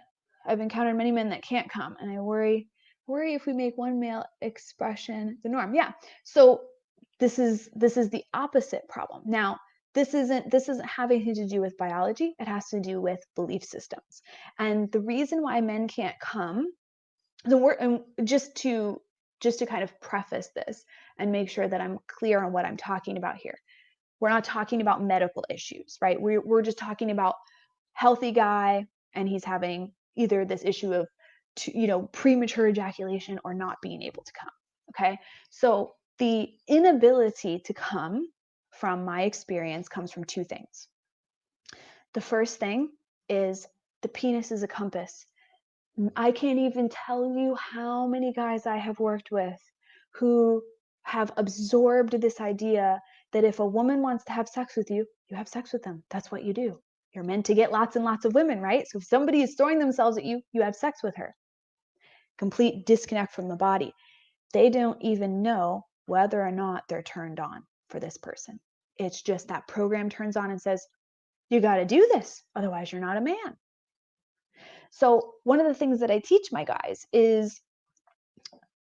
I've encountered many men that can't come, and I worry if we make one male expression the norm. Yeah. So this is the opposite problem. Now, this isn't having to do with biology. It has to do with belief systems. And the reason why men can't come, just to kind of preface this and make sure that I'm clear on what I'm talking about here. We're not talking about medical issues, right? We're just talking about healthy guy and he's having either this issue of premature ejaculation or not being able to come. Okay, so the inability to come, from my experience, comes from two things. The first thing is the penis is a compass. I can't even tell you how many guys I have worked with who have absorbed this idea that if a woman wants to have sex with you, you have sex with them. That's what you do. You're meant to get lots and lots of women, right? So if somebody is throwing themselves at you, you have sex with her. Complete disconnect from the body. They don't even know whether or not they're turned on for this person. It's just that program turns on and says, you got to do this, otherwise you're not a man. So one of the things that I teach my guys is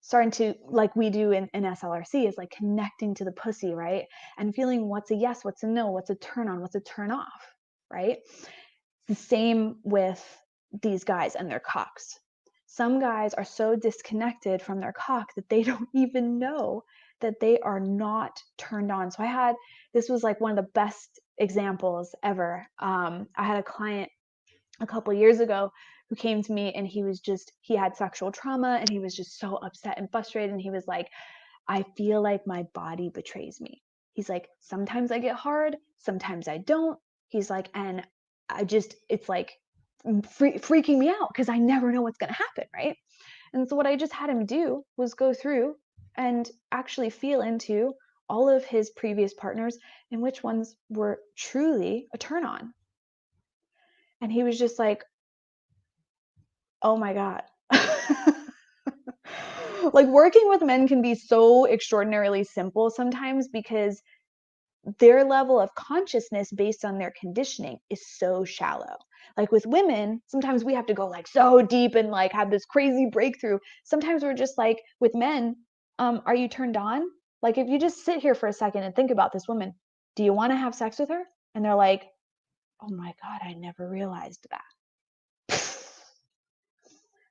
starting to, like we do in SLRC, is like connecting to the pussy, right? And feeling what's a yes, what's a no, what's a turn on, what's a turn off, right? The same with these guys and their cocks. Some guys are so disconnected from their cock that they don't even know that they are not turned on. So this was like one of the best examples ever. I had a client a couple years ago who came to me, and he had sexual trauma, and he was just so upset and frustrated. And he was like, I feel like my body betrays me. He's like, sometimes I get hard, sometimes I don't. He's like, and it's like freaking me out because I never know what's going to happen, right? And so what I just had him do was go through and actually feel into all of his previous partners and which ones were truly a turn on. And he was just like, oh my God. Like, working with men can be so extraordinarily simple sometimes because their level of consciousness based on their conditioning is so shallow. Like with women, sometimes we have to go like so deep and like have this crazy breakthrough. Sometimes we're just like, with men, are you turned on? Like, if you just sit here for a second and think about this woman, do you want to have sex with her? And they're like, oh my God, I never realized that.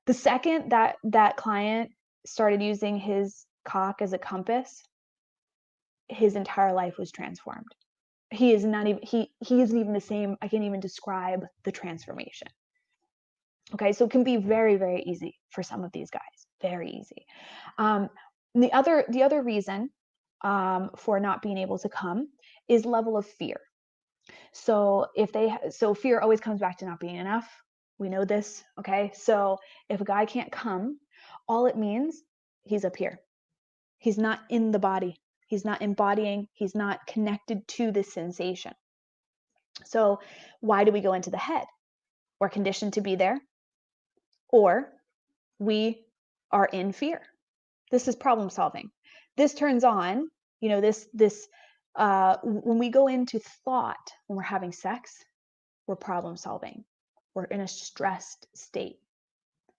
The second that client started using his cock as a compass, his entire life was transformed. He is not even he isn't even the same. I can't even describe the transformation. Okay, so it can be very, very easy for some of these guys. Very easy. The other reason for not being able to come is level of fear. So fear always comes back to not being enough. We know this, okay? So if a guy can't come, all it means, he's up here. He's not in the body. He's not embodying. He's not connected to this sensation. So why do we go into the head? We're conditioned to be there, or we are in fear. This is problem solving. This turns on, when we go into thought, when we're having sex, we're problem solving. We're in a stressed state.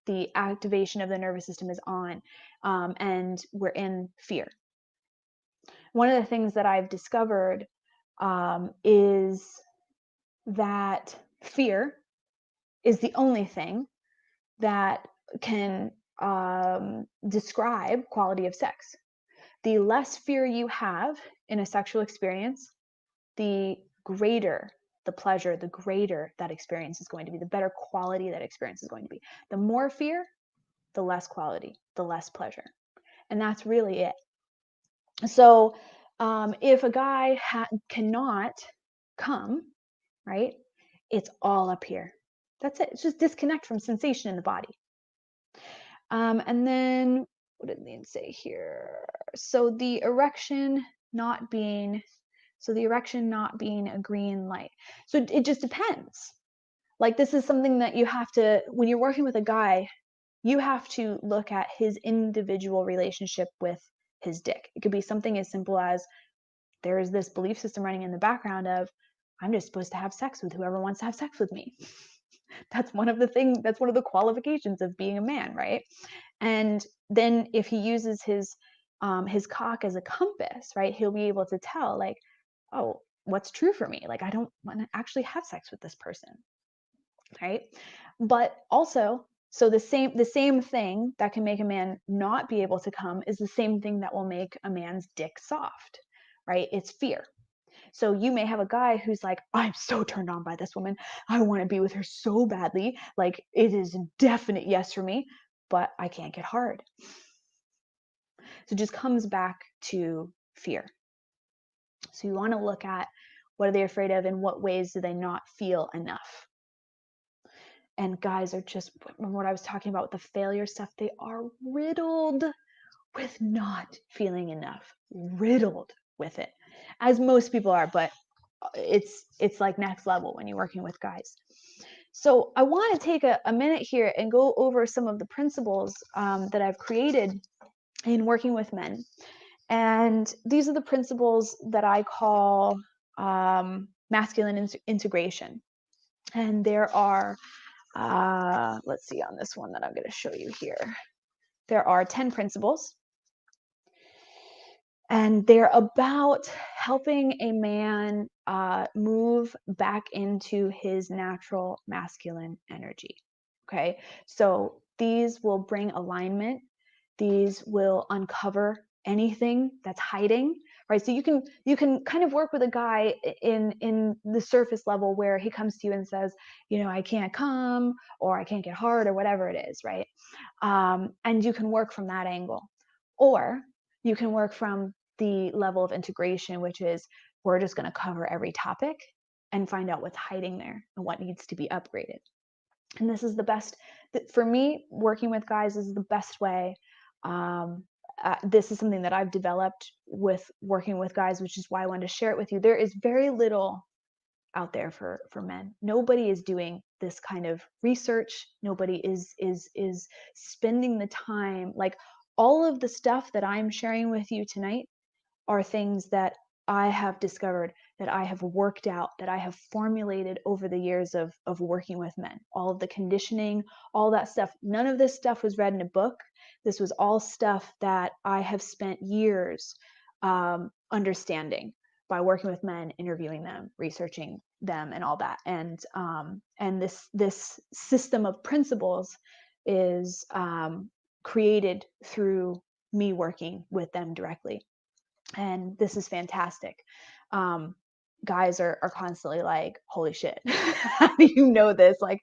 The activation of the nervous system is on, and we're in fear. One of the things that I've discovered is that fear is the only thing that can describe quality of sex. The less fear you have in a sexual experience, the greater the pleasure, the greater that experience is going to be, the better quality that experience is going to be. The more fear, the less quality, the less pleasure. And that's really it. So if a guy cannot come, right, it's all up here. That's it. It's just disconnect from sensation in the body. And then, what did they say here? So the erection not being a green light. So it just depends. Like, this is something that you have to, when you're working with a guy, you have to look at his individual relationship with his dick. It could be something as simple as, there is this belief system running in the background of, I'm just supposed to have sex with whoever wants to have sex with me. That's one of the qualifications of being a man, right? And then if he uses his cock as a compass, right, he'll be able to tell, like, oh, what's true for me? Like, I don't want to actually have sex with this person, right? But also, so the same thing that can make a man not be able to come is the same thing that will make a man's dick soft, right? It's fear. So you may have a guy who's like, I'm so turned on by this woman. I want to be with her so badly. Like, it is a definite yes for me, but I can't get hard. So it just comes back to fear. So you want to look at, what are they afraid of? In what ways do they not feel enough? And guys are just, remember what I was talking about with the failure stuff, they are riddled with not feeling enough, riddled with it, as most people are, but it's like next level when you're working with guys. So I want to take a minute here and go over some of the principles that I've created in working with men. And these are the principles that I call masculine integration. And there are Let's see on this one that I'm going to show you here. There are 10 principles, and they're about helping a man move back into his natural masculine energy. Okay, so these will bring alignment. These will uncover anything that's hiding, right? So you can kind of work with a guy in the surface level where he comes to you and says, I can't come, or I can't get hard, or whatever it is, right? And you can work from that angle, or you can work from the level of integration, which is we're just going to cover every topic and find out what's hiding there and what needs to be upgraded. And this is the best, for me, working with guys is the best way. This is something that I've developed with working with guys, which is why I wanted to share it with you. There is very little out there for men. Nobody is doing this kind of research. Nobody is spending the time. Like, all of the stuff that I'm sharing with you tonight are things that I have discovered, that I have worked out, that I have formulated over the years of working with men. All of the conditioning, all that stuff. None of this stuff was read in a book. This was all stuff that I have spent years understanding by working with men, interviewing them, researching them, and all that. And this system of principles is created through me working with them directly. And this is fantastic. Guys are constantly like, holy shit, how do you know this? Like,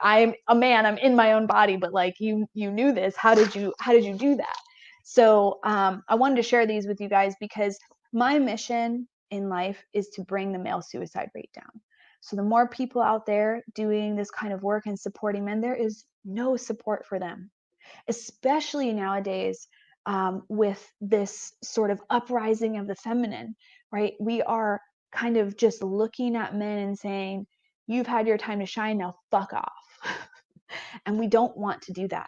I'm a man, I'm in my own body, but like, you knew this. How did you do that? So I wanted to share these with you guys because my mission in life is to bring the male suicide rate down. So the more people out there doing this kind of work and supporting men, there is no support for them, especially nowadays, with this sort of uprising of the feminine, right? We are kind of just looking at men and saying, you've had your time to shine, now fuck off. And we don't want to do that.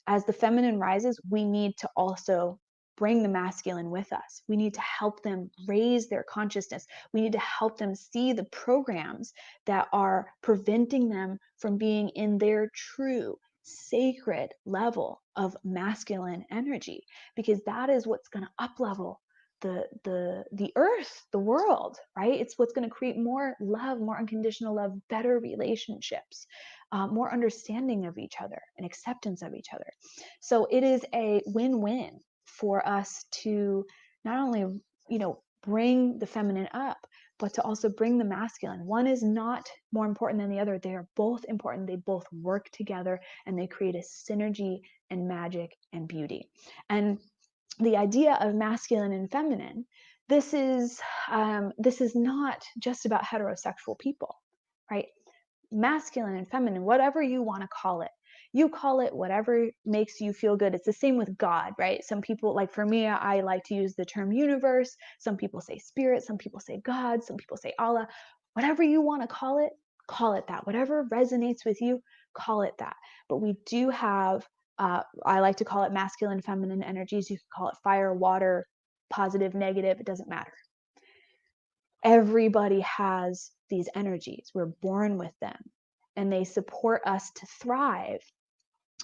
As the feminine rises, we need to also bring the masculine with us. We need to help them raise their consciousness. We need to help them see the programs that are preventing them from being in their true sacred level of masculine energy, because that is what's going to up level the earth, the world, right? It's what's going to create more love, more unconditional love, better relationships, more understanding of each other and acceptance of each other. So it is a win-win for us to not only, bring the feminine up, but to also bring the masculine. One is not more important than the other. They are both important. They both work together, and they create a synergy and magic and beauty. And the idea of masculine and feminine, this is not just about heterosexual people, right? Masculine and feminine, whatever you want to call it, you call it whatever makes you feel good. It's the same with God, right? Some people, like for me, I like to use the term universe. Some people say spirit, some people say God, some people say Allah. Whatever you want to call it that. Whatever resonates with you, call it that. But we do have, I like to call it masculine, feminine energies. You can call it fire, water, positive, negative, it doesn't matter. Everybody has these energies. We're born with them, and they support us to thrive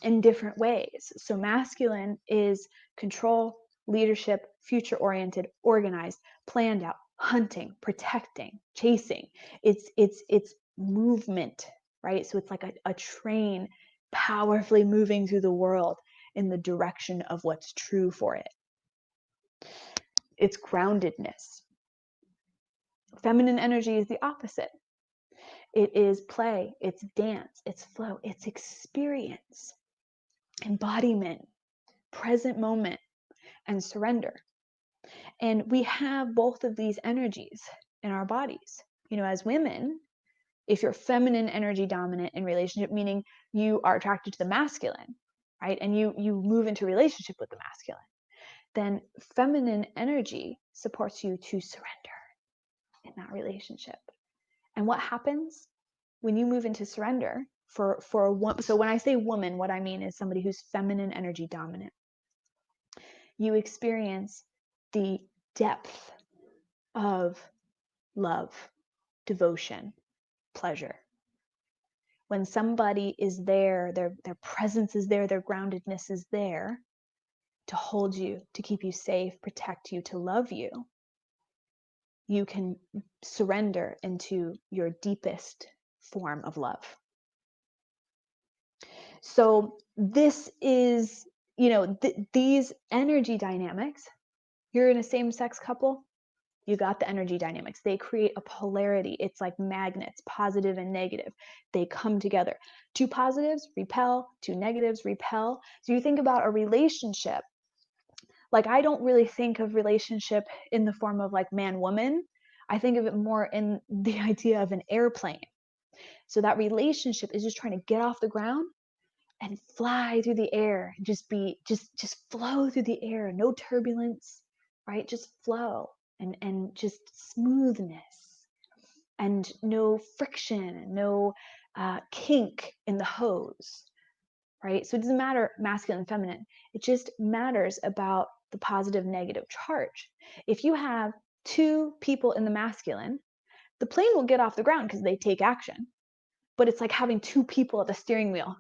in different ways. So masculine is control, leadership, future-oriented, organized, planned out, hunting, protecting, chasing. It's movement, right? So it's like a train powerfully moving through the world in the direction of what's true for it. It's groundedness. Feminine energy is the opposite. It is play, it's dance, it's flow, it's experience, embodiment, present moment, and surrender. And we have both of these energies in our bodies. As women, if you're feminine energy dominant in relationship, meaning you are attracted to the masculine, right? And you move into relationship with the masculine, then feminine energy supports you to surrender in that relationship. And what happens when you move into surrender for a woman? So when I say woman, what I mean is somebody who's feminine energy dominant. You experience the depth of love, devotion, pleasure. when somebody is there, their presence is there, their groundedness is there to hold you, to keep you safe, protect you, to love you, you can surrender into your deepest form of love. So this is, these energy dynamics, you're in a same-sex couple, you got the energy dynamics. They create a polarity. It's like magnets, positive and negative. They come together. Two positives repel, two negatives repel. So you think about a relationship, like I don't really think of relationship in the form of like man-woman. I think of it more in the idea of an airplane. So that relationship is just trying to get off the ground and fly through the air and just flow through the air. No turbulence, right? Just flow and just smoothness and no friction, no kink in the hose, right? So it doesn't matter masculine and feminine. It just matters about the positive negative charge. If you have two people in the masculine, the plane will get off the ground because they take action. But it's like having two people at the steering wheel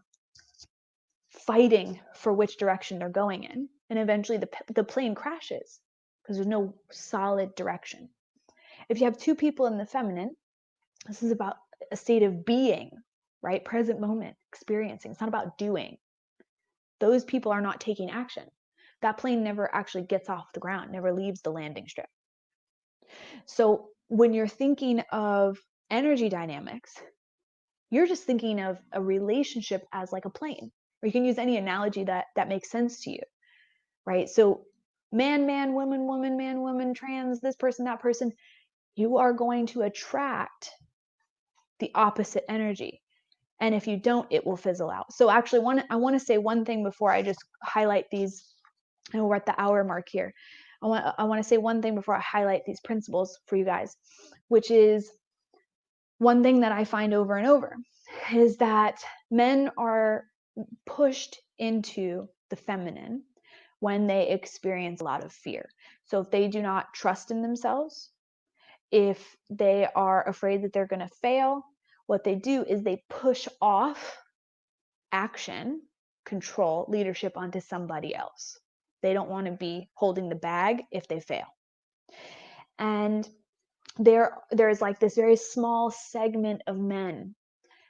fighting for which direction they're going in. And eventually the plane crashes because there's no solid direction. If you have two people in the feminine, this is about a state of being, right? Present moment, experiencing. It's not about doing. Those people are not taking action. That plane never actually gets off the ground, never leaves the landing strip. So when you're thinking of energy dynamics, you're just thinking of a relationship as like a plane, or you can use any analogy that makes sense to you, right? So man, woman, man, woman, trans, this person, that person, you are going to attract the opposite energy. And if you don't, it will fizzle out. So actually, I want to say one thing before I just highlight these. I know we're at the hour mark here. I want to say one thing before I highlight these principles for you guys, which is one thing that I find over and over is that men are pushed into the feminine when they experience a lot of fear. So if they do not trust in themselves, if they are afraid that they're going to fail, what they do is they push off action, control, leadership onto somebody else. They don't want to be holding the bag if they fail. And there's like this very small segment of men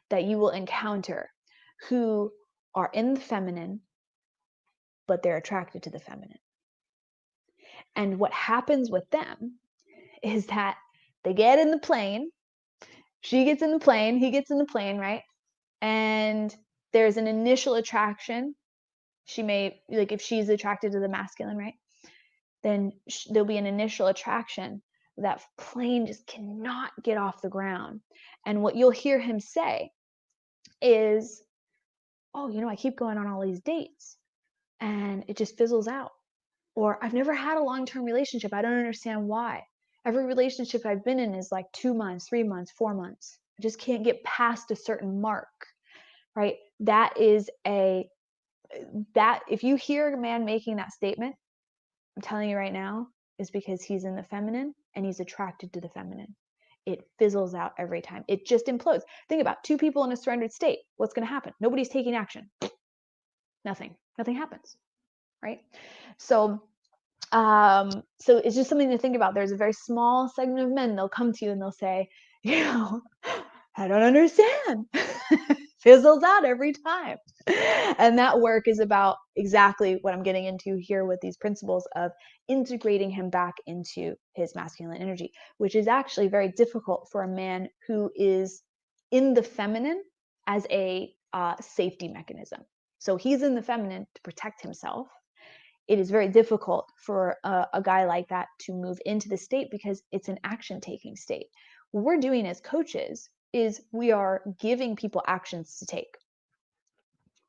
that you will encounter who are in the feminine, but they're attracted to the feminine. And what happens with them is that they get in the plane, she gets in the plane, he gets in the plane, right? And there's an initial attraction. She may, like if she's attracted to the masculine, right? Then there'll be an initial attraction. That plane just cannot get off the ground. And what you'll hear him say is, oh, I keep going on all these dates and it just fizzles out. Or I've never had a long-term relationship. I don't understand why. Every relationship I've been in is like 2 months, 3 months, 4 months. I just can't get past a certain mark, right? If you hear a man making that statement, I'm telling you right now, is because he's in the feminine and he's attracted to the feminine. It fizzles out every time. It just implodes. Think about two people in a surrendered state. What's going to happen? Nobody's taking action. Nothing happens, right? So it's just something to think about. There's a very small segment of men, they'll come to you and they'll say, I don't understand. Fizzles out every time. And that work is about exactly what I'm getting into here with these principles of integrating him back into his masculine energy, which is actually very difficult for a man who is in the feminine as a safety mechanism. So he's in the feminine to protect himself. It is very difficult for a guy like that to move into the state because it's an action-taking state. What we're doing as coaches is we are giving people actions to take,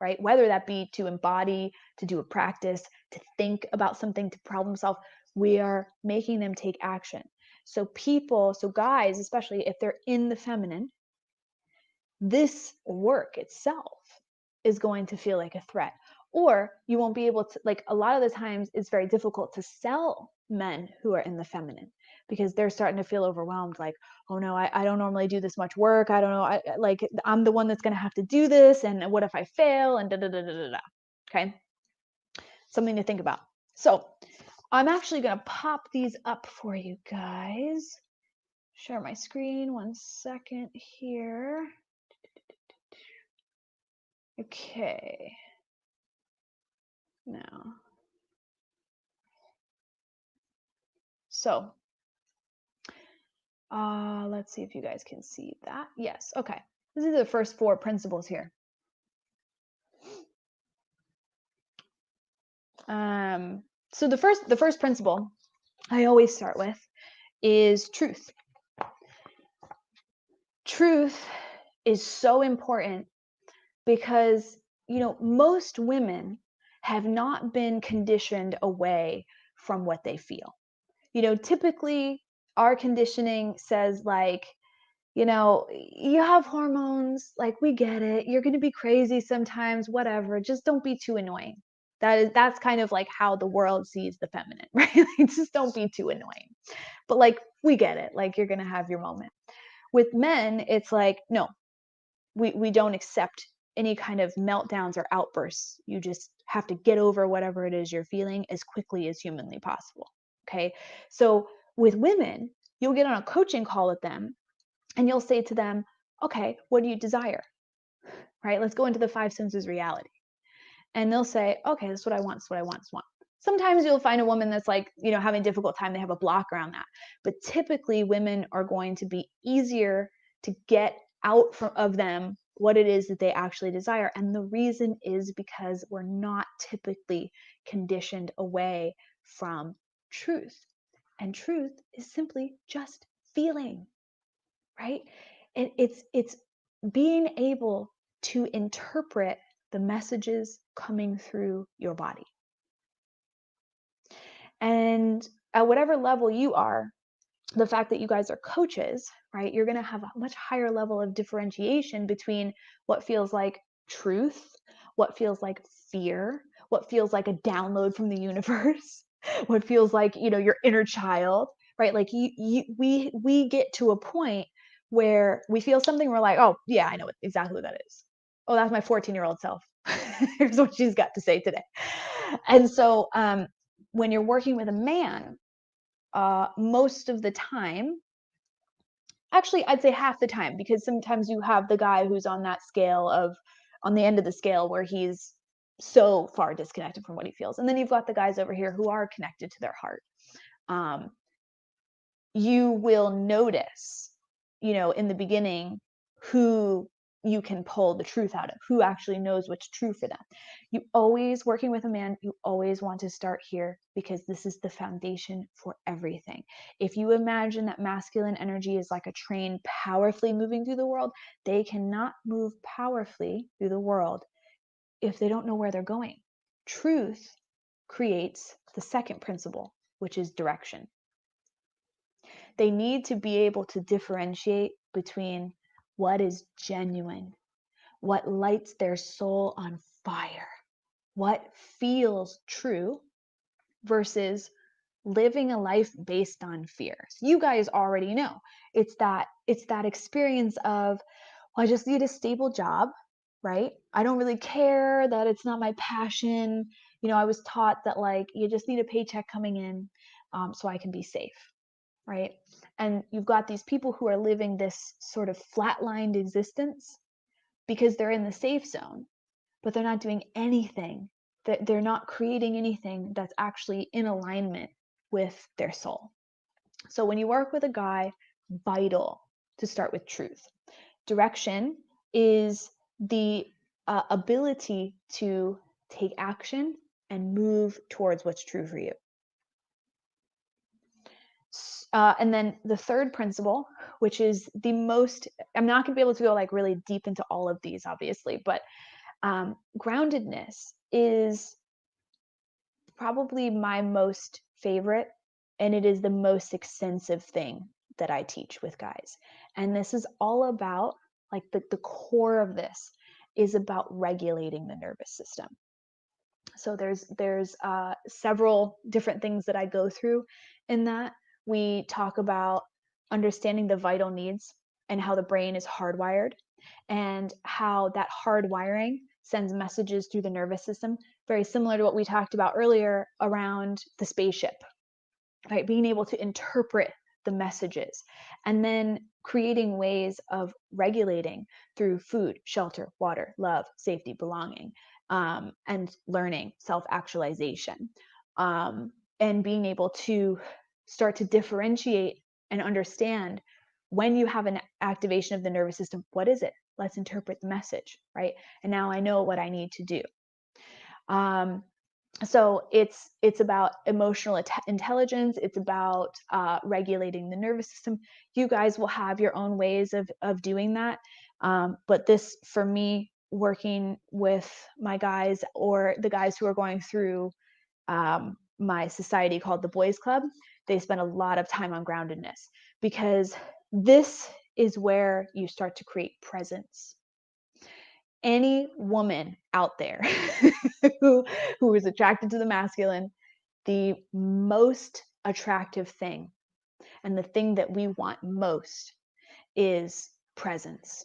right? Whether that be to embody, to do a practice, to think about something, to problem solve, we are making them take action. So guys, especially if they're in the feminine, this work itself is going to feel like a threat. Or you won't be able to, like a lot of the times it's very difficult to sell men who are in the feminine because they're starting to feel overwhelmed. Like, oh no, I don't normally do this much work. I don't know. I'm the one that's going to have to do this. And what if I fail? And da, da, da, da, da, da. Okay. Something to think about. So I'm actually going to pop these up for you guys. Share my screen 1 second here. Okay. Now. So, let's see if you guys can see that. Yes. Okay. These are the first 4 principles here. So the first principle I always start with is truth. Truth is so important because, most women have not been conditioned away from what they feel. Typically our conditioning says like, you have hormones, like we get it. You're going to be crazy sometimes, whatever. Just don't be too annoying. That's kind of like how the world sees the feminine, right? Like, just don't be too annoying. But like, we get it. Like, you're going to have your moment. With men, it's like, no, we don't accept any kind of meltdowns or outbursts. You just have to get over whatever it is you're feeling as quickly as humanly possible. Okay. So with women, you'll get on a coaching call with them and you'll say to them, okay, what do you desire? Right? Let's go into the 5 senses reality. And they'll say, okay, this is what I want, this is what I want, this is what I want. Sometimes you'll find a woman that's like, having a difficult time, they have a block around that. But typically women are going to be easier to get out of them what it is that they actually desire. And the reason is because we're not typically conditioned away from truth. And truth is simply just feeling, right? And it's being able to interpret the messages coming through your body. And at whatever level you are, the fact that you guys are coaches, right? You're going to have a much higher level of differentiation between what feels like truth, what feels like fear, what feels like a download from the universe, what feels like, your inner child, right? Like we get to a point where we feel something, we're like, oh yeah, I know exactly what that is. Oh, that's my 14-year-old self. Here's what she's got to say today. And so when you're working with a man, most of the time, actually I'd say half the time, because sometimes you have the guy who's on that scale on the end of the scale where he's so far disconnected from what he feels. And then you've got the guys over here who are connected to their heart. You will notice, in the beginning, who you can pull the truth out of, who actually knows what's true for them. You always, working with a man, you always want to start here because this is the foundation for everything. If you imagine that masculine energy is like a train powerfully moving through the world, they cannot move powerfully through the world if they don't know where they're going. Truth creates the second principle, which is direction. They need to be able to differentiate between what is genuine, what lights their soul on fire, what feels true, versus living a life based on fears. You guys already know. It's that experience of, well, I just need a stable job, right? I don't really care that it's not my passion. I was taught that like you just need a paycheck coming in, so I can be safe, right? And you've got these people who are living this sort of flatlined existence because they're in the safe zone, but they're not doing anything, that they're not creating anything that's actually in alignment with their soul. So when you work with a guy, vital to start with truth. Direction is the ability to take action and move towards what's true for you. And then the third principle, which is the most, I'm not going to be able to go like really deep into all of these, obviously, but groundedness is probably my most favorite, and it is the most extensive thing that I teach with guys. And this is all about, like, the core of this is about regulating the nervous system. So there's several different things that I go through in that, we talk about understanding the vital needs and how the brain is hardwired, and how that hardwiring sends messages through the nervous system, very similar to what we talked about earlier around the spaceship, right? Being able to interpret the messages and then creating ways of regulating through food, shelter, water, love, safety, belonging, and learning, self-actualization, and being able to start to differentiate and understand when you have an activation of the nervous system. What is it? Let's interpret the message, right? And now I know what I need to do. So it's about emotional intelligence. It's about regulating the nervous system. You guys will have your own ways of doing that, but this, for me, working with my guys or the guys who are going through my society called the Boys Club, they spend a lot of time on groundedness, because this is where you start to create presence. Any woman out there who is attracted to the masculine, the most attractive thing and the thing that we want most is presence.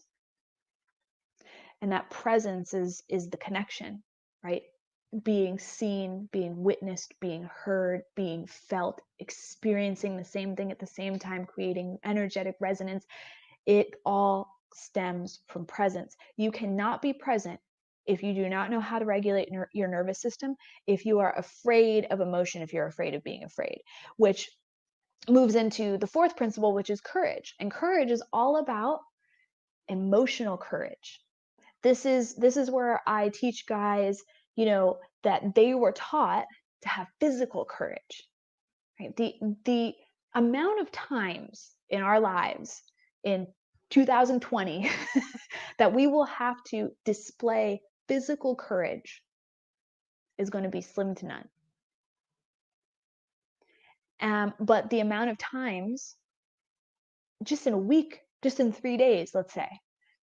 And that presence is the connection, right? Being seen, being witnessed, being heard, being felt, experiencing the same thing at the same time, creating energetic resonance. It all stems from presence. You cannot be present if you do not know how to regulate your nervous system, if you are afraid of emotion, if you're afraid of being afraid, which moves into the fourth principle, which is courage. And courage is all about emotional courage. This is where I teach guys, that they were taught to have physical courage, right? The amount of times in our lives in 2020 that we will have to display physical courage is going to be slim to none. But the amount of times, just in a week, just in 3 days, let's say,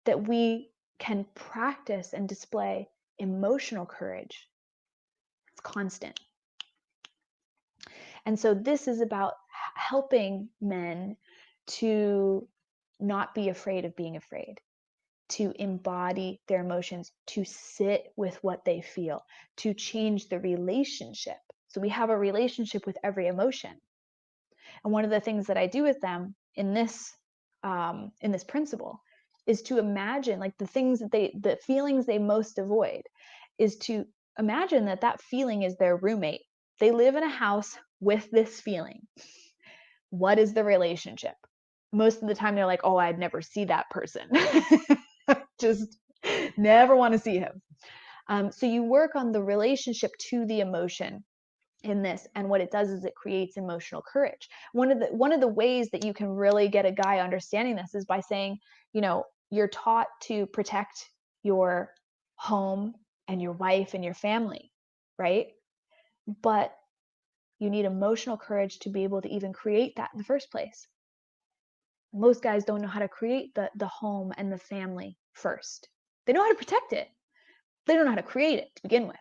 that we can practice and display emotional courage, it's constant. And so this is about helping men to not be afraid of being afraid, to embody their emotions, to sit with what they feel, to change the relationship. So we have a relationship with every emotion. And one of the things that I do with them in this principle is to imagine, like, the feelings they most avoid, is to imagine that feeling is their roommate. They live in a house with this feeling. What is the relationship? Most of the time they're like, oh, I'd never see that person. Just never want to see him. So you work on the relationship to the emotion in this, and what it does is it creates emotional courage. One of the ways that you can really get a guy understanding this is by saying, you're taught to protect your home and your wife and your family, right? But you need emotional courage to be able to even create that in the first place. Most guys don't know how to create the home and the family first. They know how to protect it. They don't know how to create it to begin with.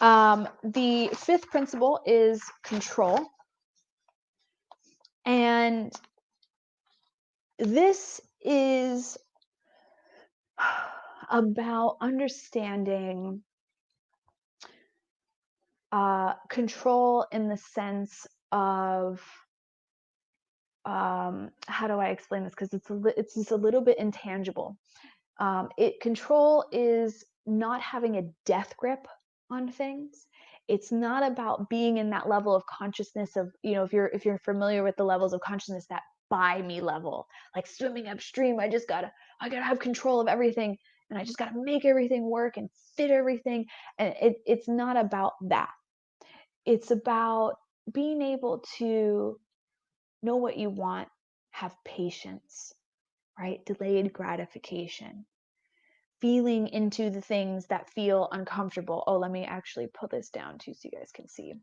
The fifth principle is control. And this is about understanding control in the sense of, how do I explain this? Because it's just a little bit intangible. Control is not having a death grip on things. It's not about being in that level of consciousness of, if you're familiar with the levels of consciousness, that by me level, like swimming upstream, I gotta have control of everything, and I just gotta make everything work and fit everything. And it's not about that. It's about being able to know what you want, have patience, right? Delayed gratification, feeling into the things that feel uncomfortable. Oh, let me actually put this down too so you guys can see.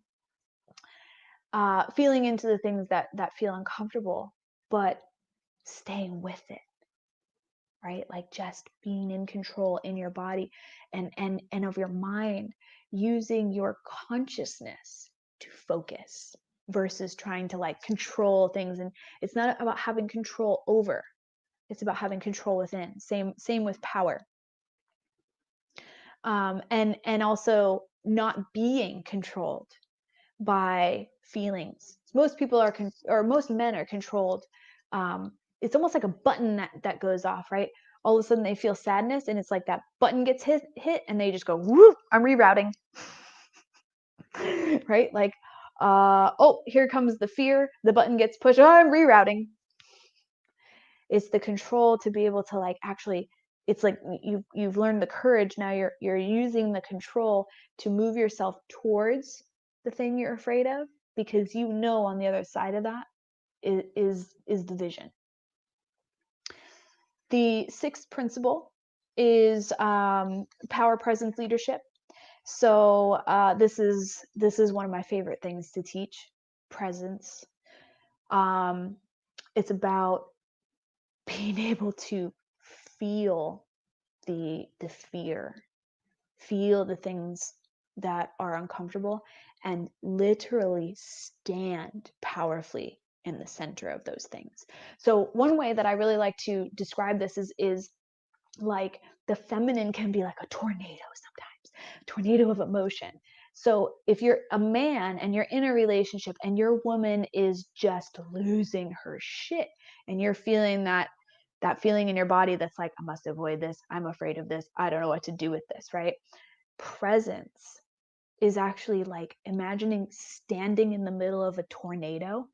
Feeling into the things that feel uncomfortable, but staying with it, right? Like just being in control in your body and of your mind, using your consciousness to focus versus trying to like control things. And it's not about having control over, it's about having control within. Same with power. And also not being controlled by feelings. Most people are, or most men are controlled. It's almost like a button that goes off, right? All of a sudden they feel sadness, and it's like that button gets hit, and they just go, whoop, I'm rerouting. Right? Like, oh, here comes the fear. The button gets pushed. Oh, I'm rerouting. It's the control to be able to like actually. It's like you've learned the courage. Now you're using the control to move yourself towards the thing you're afraid of, because you know on the other side of that is the vision. The sixth principle is power, presence, leadership. So this is one of my favorite things to teach. Presence. It's about being able to feel the fear, feel the things that are uncomfortable, and literally stand powerfully in the center of those things. So one way that I really like to describe this is like the feminine can be like a tornado sometimes, tornado of emotion. So if you're a man and you're in a relationship and your woman is just losing her shit, and you're feeling that feeling in your body that's like, I must avoid this, I'm afraid of this, I don't know what to do with this, right? Presence is actually like imagining standing in the middle of a tornado,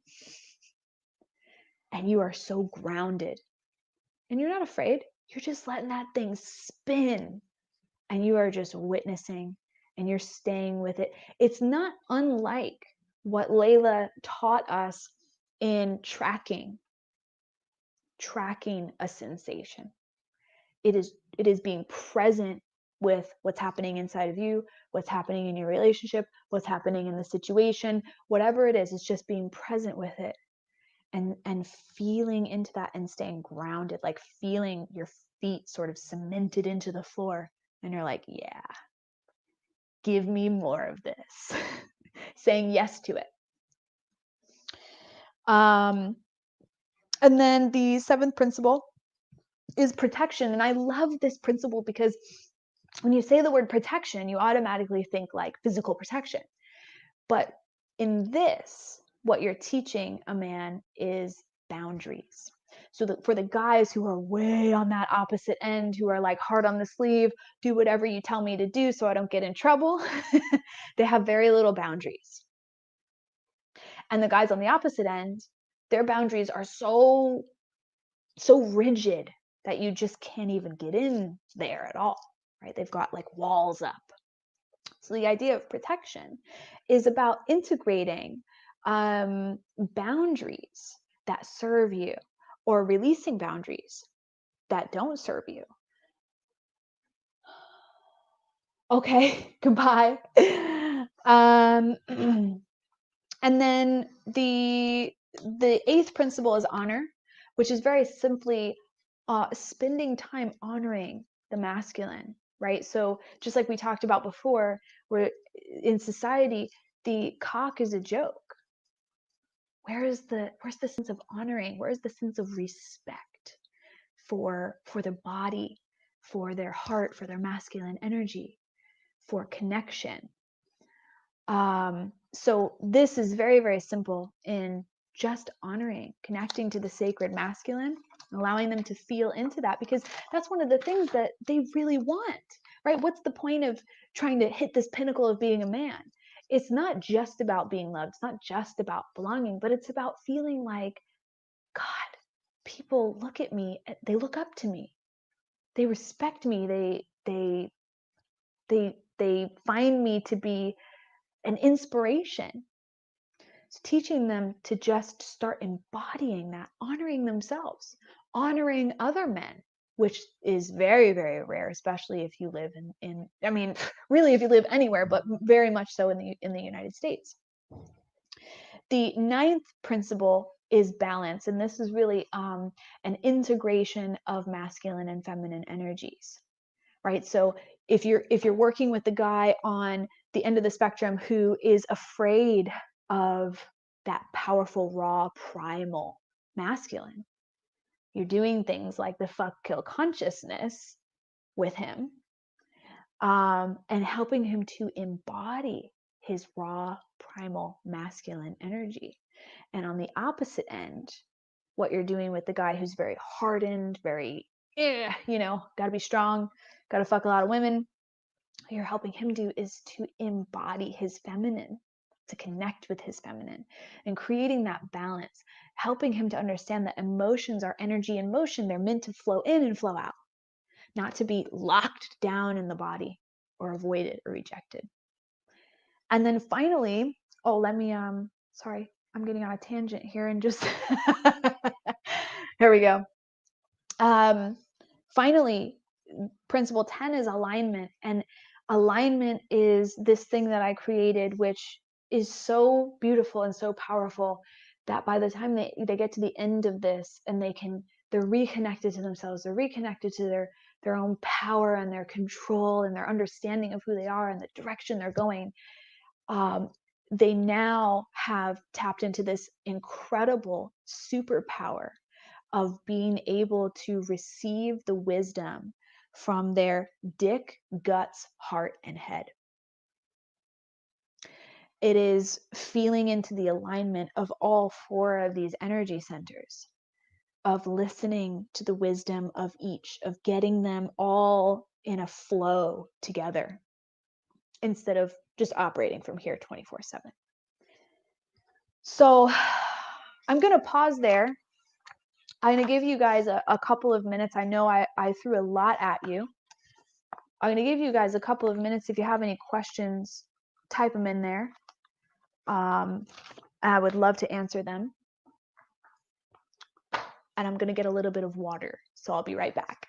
and you are so grounded and you're not afraid. You're just letting that thing spin, and you are just witnessing, and you're staying with it. It's not unlike what Layla taught us in tracking a sensation. It is being present with what's happening inside of you, what's happening in your relationship, what's happening in the situation, whatever it is. It's just being present with it, and feeling into that, and staying grounded, like feeling your feet sort of cemented into the floor, and you're like, yeah, give me more of this. Saying yes to it. And then the seventh principle is protection. And I love this principle because when you say the word protection, you automatically think like physical protection. But in this, what you're teaching a man is boundaries. So that for the guys who are way on that opposite end, who are like hard on the sleeve, do whatever you tell me to do so I don't get in trouble, they have very little boundaries. And the guys on the opposite end, their boundaries are so rigid that you just can't even get in there at all, right? They've got like walls up. So the idea of protection is about integrating boundaries that serve you, or releasing boundaries that don't serve you. Okay, goodbye. And then the eighth principle is honor, which is very simply spending time honoring the masculine, right? So just like we talked about before, where in society the cock is a joke. Where's the sense of honoring? Where's the sense of respect for their body, for their heart, for their masculine energy, for connection? So this is very, very simple in just honoring, connecting to the sacred masculine, allowing them to feel into that, because that's one of the things that they really want, right? What's the point of trying to hit this pinnacle of being a man? It's not just about being loved. It's not just about belonging, but it's about feeling like, God, people look at me, they look up to me, they respect me, they find me to be an inspiration. It's teaching them to just start embodying that, honoring themselves, honoring other men, which is very, very rare, especially if you live in I mean, really if you live anywhere, but very much so in the United States. The ninth principle is balance, and this is really an integration of masculine and feminine energies, right? So If you're working with the guy on the end of the spectrum who is afraid of that powerful, raw, primal masculine, you're doing things like the fuck kill consciousness with him, and helping him to embody his raw, primal, masculine energy. And on the opposite end, what you're doing with the guy who's very hardened, very, got to be strong, got to fuck a lot of women, what you're helping him do is to embody his feminine, to connect with his feminine, and creating that balance, helping him to understand that emotions are energy in motion. They're meant to flow in and flow out, not to be locked down in the body or avoided or rejected. And then finally, let me, sorry, I'm getting on a tangent here and just, here we go. Finally, principle 10 is alignment. And alignment is this thing that I created, which is so beautiful and so powerful that by the time they get to the end of this and they're reconnected to themselves, they're reconnected to their own power and their control and their understanding of who they are and the direction they're going, they now have tapped into this incredible superpower of being able to receive the wisdom from their dick, guts, heart, and head. It is feeling into the alignment of all four of these energy centers, of listening to the wisdom of each, of getting them all in a flow together instead of just operating from here 24/7. So I'm going to pause there. I'm going to give you guys a couple of minutes. I know I threw a lot at you. I'm going to give you guys a couple of minutes. If you have any questions, type them in there. I would love to answer them. And I'm going to get a little bit of water, so I'll be right back.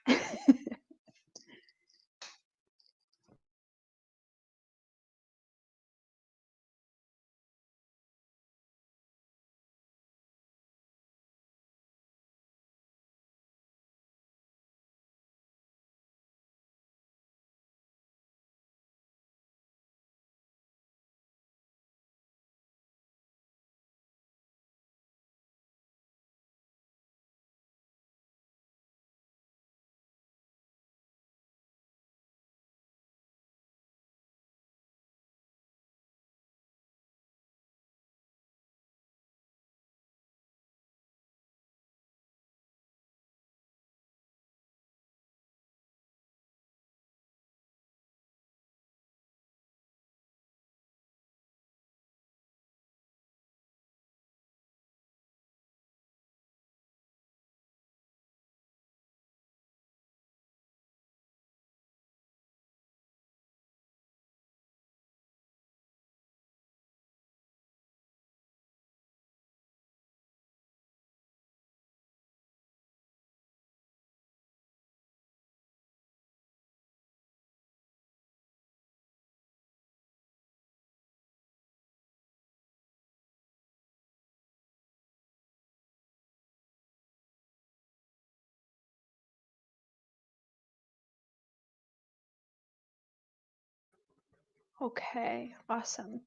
Okay, awesome.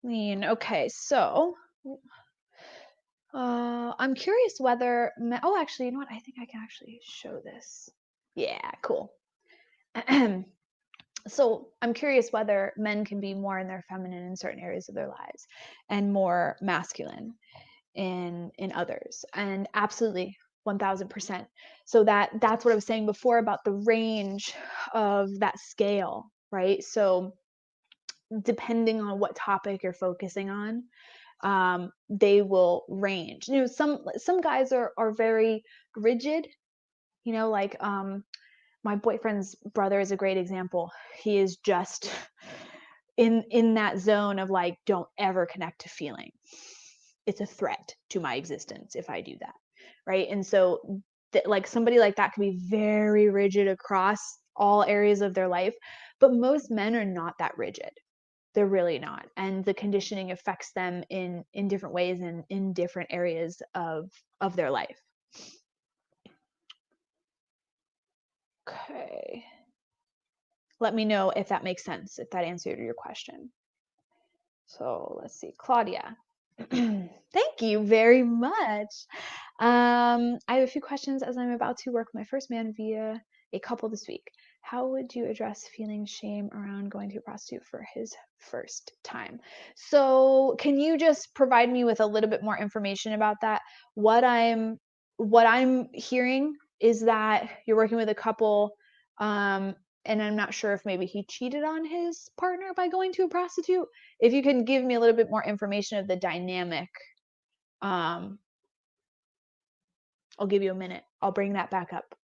Lean. Okay, so I'm curious whether, actually, you know what? I think I can actually show this. Yeah, cool. So I'm curious whether men can be more in their feminine in certain areas of their lives and more masculine in others. And absolutely, 1000%. So that's what I was saying before about the range of that scale, right? So depending on what topic you're focusing on, they will range. Some guys are very rigid, like my boyfriend's brother is a great example. He is just in that zone of like, don't ever connect to feeling. It's a threat to my existence if I do that, right? And so like somebody like that can be very rigid across all areas of their life, but most men are not that rigid. They're really not. And the conditioning affects them in different ways and in different areas of their life. Okay. Let me know if that makes sense, if that answered your question. So let's see, Claudia. Thank you very much. I have a few questions as I'm about to work with my first man via a couple this week. How would you address feeling shame around going to a prostitute for his first time? So, can you just provide me with a little bit more information about that? What I'm hearing is that you're working with a couple, um, and I'm not sure if maybe he cheated on his partner by going to a prostitute. If you can give me a little bit more information of the dynamic, um, I'll give you a minute. I'll bring that back up.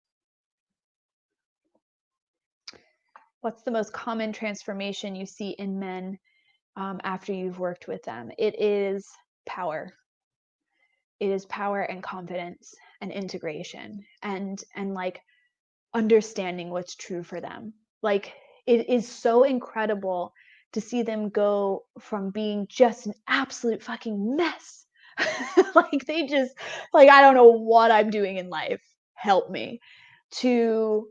What's the most common transformation you see in men after you've worked with them? It is power. It is power and confidence and integration and like understanding what's true for them. Like it is so incredible to see them go from being just an absolute fucking mess. Like they just like I don't know what I'm doing in life. Help me. To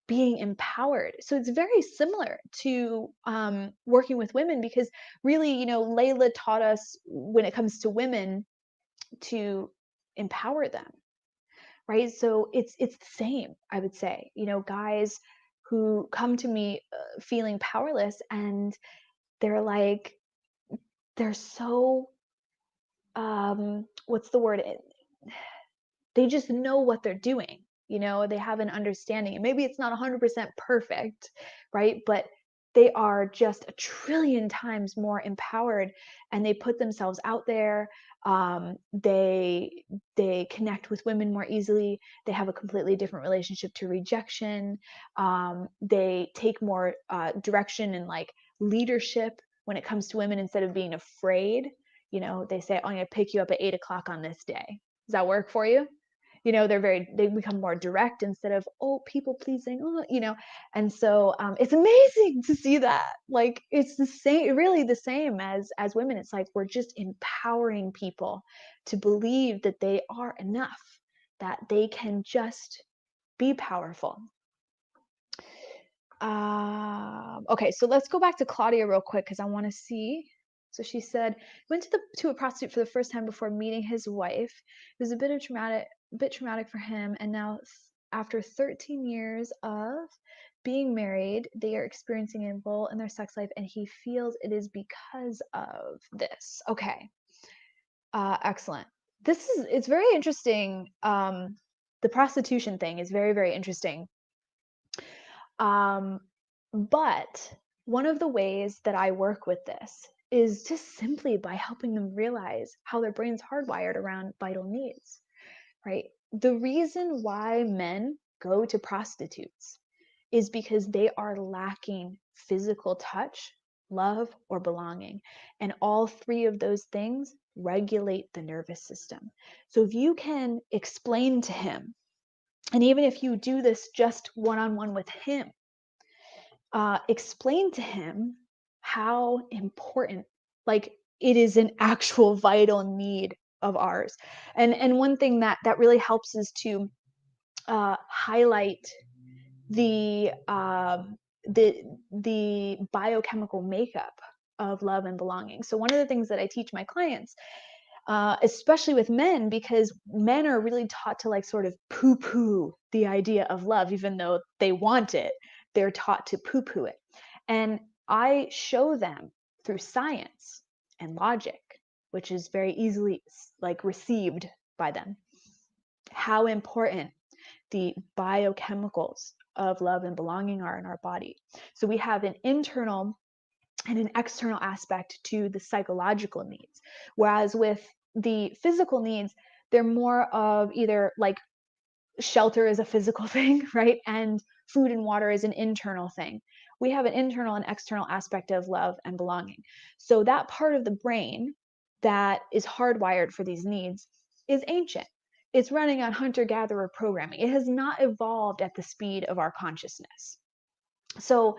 being empowered. So it's very similar to working with women because really, Layla taught us when it comes to women to empower them, right? So it's the same, I would say. Guys who come to me feeling powerless and they're like they're so what's the word? They just know what they're doing. They have an understanding. And maybe it's not 100% perfect, right? But they are just a trillion times more empowered and they put themselves out there. They connect with women more easily. They have a completely different relationship to rejection. They take more direction and like leadership when it comes to women instead of being afraid. They say, oh, I'm going to pick you up at 8 o'clock on this day. Does that work for you? They become more direct instead of, oh, people pleasing, and so it's amazing to see that. Like it's the same, really the same as women. It's like we're just empowering people to believe that they are enough, that they can just be powerful. Okay, so let's go back to Claudia real quick because I want to see. So she said, went to a prostitute for the first time before meeting his wife. It was a bit traumatic for him, and now after 13 years of being married, they are experiencing a lull in their sex life, and he feels it is because of this. Okay, excellent. It's very interesting. The prostitution thing is very, very interesting. But one of the ways that I work with this is just simply by helping them realize how their brain's hardwired around vital needs, right? The reason why men go to prostitutes is because they are lacking physical touch, love, or belonging. And all three of those things regulate the nervous system. So if you can explain to him, and even if you do this just one-on-one with him, explain to him how important, like it is an actual vital need of ours. And one thing that really helps is to highlight the the biochemical makeup of love and belonging. So one of the things that I teach my clients, especially with men, because men are really taught to like sort of poo-poo the idea of love, even though they want it, they're taught to poo-poo it. And I show them through science and logic, which is very easily like received by them, how important the biochemicals of love and belonging are in our body. So we have an internal and an external aspect to the psychological needs. Whereas with the physical needs, they're more of either like shelter is a physical thing, right? And food and water is an internal thing. We have an internal and external aspect of love and belonging. So that part of the brain that is hardwired for these needs is ancient. It's running on hunter-gatherer programming. It has not evolved at the speed of our consciousness. So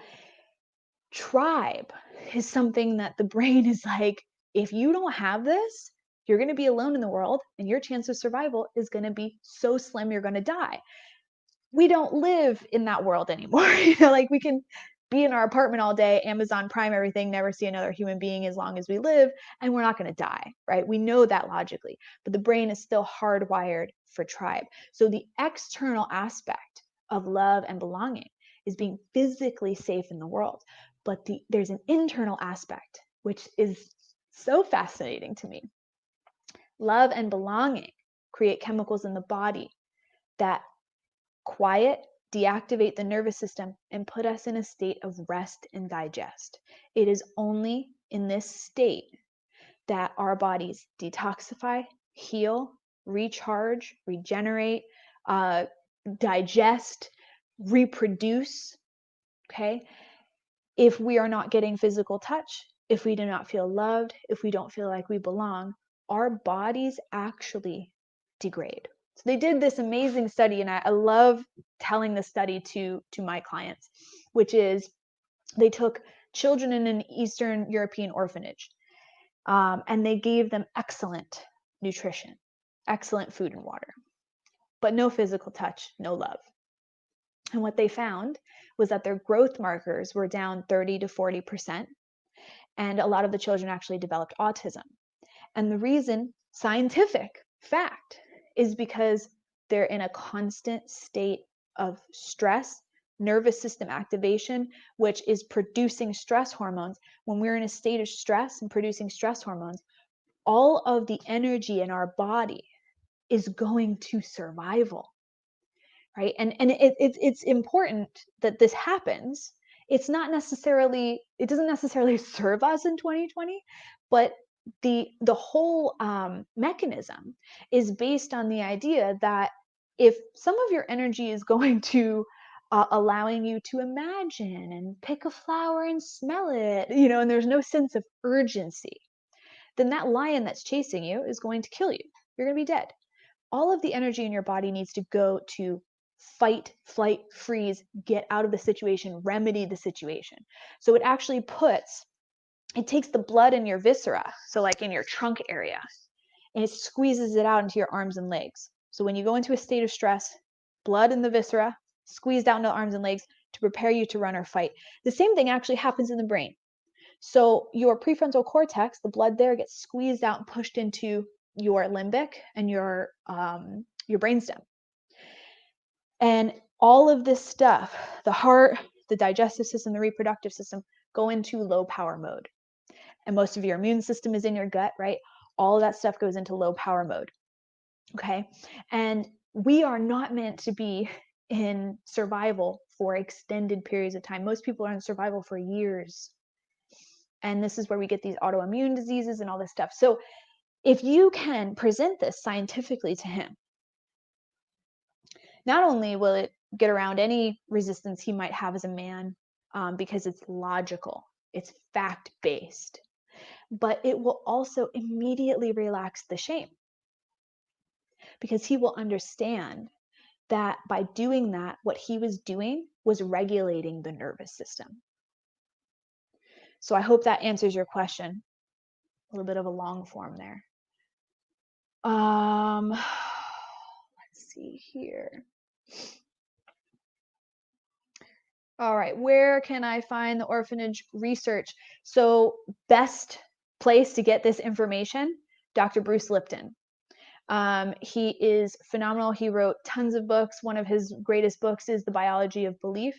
tribe is something that the brain is like, if you don't have this, you're going to be alone in the world and your chance of survival is going to be so slim, you're going to die. We don't live in that world anymore. Like we can be in our apartment all day, Amazon Prime everything, never see another human being as long as we live, and we're not going to die, right? We know that logically, but the brain is still hardwired for tribe. So the external aspect of love and belonging is being physically safe in the world, but there's an internal aspect, which is so fascinating to me. Love and belonging create chemicals in the body that quiet, deactivate the nervous system, and put us in a state of rest and digest. It is only in this state that our bodies detoxify, heal, recharge, regenerate, digest, reproduce. Okay. If we are not getting physical touch, if we do not feel loved, if we don't feel like we belong, our bodies actually degrade. So they did this amazing study, and I love telling the study to my clients, which is they took children in an Eastern European orphanage, and they gave them excellent nutrition, excellent food and water, but no physical touch, no love. And what they found was that their growth markers were down 30 to 40%, and a lot of the children actually developed autism. And the reason, scientific fact, is because they're in a constant state of stress, nervous system activation, which is producing stress hormones. When we're in a state of stress and producing stress hormones, all of the energy in our body is going to survival, right? And it's important that this happens. It's not necessarily, it doesn't necessarily serve us in 2020, but the whole mechanism is based on the idea that if some of your energy is going to allowing you to imagine and pick a flower and smell it, and there's no sense of urgency, then that lion that's chasing you is going to kill you. You're going to be dead. All of the energy in your body needs to go to fight, flight, freeze, get out of the situation, remedy the situation. So it actually it takes the blood in your viscera, so like in your trunk area, and it squeezes it out into your arms and legs. So when you go into a state of stress, blood in the viscera, squeezed out into the arms and legs to prepare you to run or fight. The same thing actually happens in the brain. So your prefrontal cortex, the blood there gets squeezed out and pushed into your limbic and your brainstem. And all of this stuff, the heart, the digestive system, the reproductive system, go into low power mode. And most of your immune system is in your gut, right? All of that stuff goes into low power mode. Okay. And we are not meant to be in survival for extended periods of time. Most people are in survival for years. And this is where we get these autoimmune diseases and all this stuff. So if you can present this scientifically to him, not only will it get around any resistance he might have as a man, because it's logical, it's fact-based, but it will also immediately relax the shame, because he will understand that by doing that, what he was doing was regulating the nervous system. So I hope that answers your question. A little bit of a long form there. Let's see here. All right, where can I find the orphanage research? So best place to get this information, Dr. Bruce Lipton. He is phenomenal. He wrote tons of books. One of his greatest books is The Biology of Belief.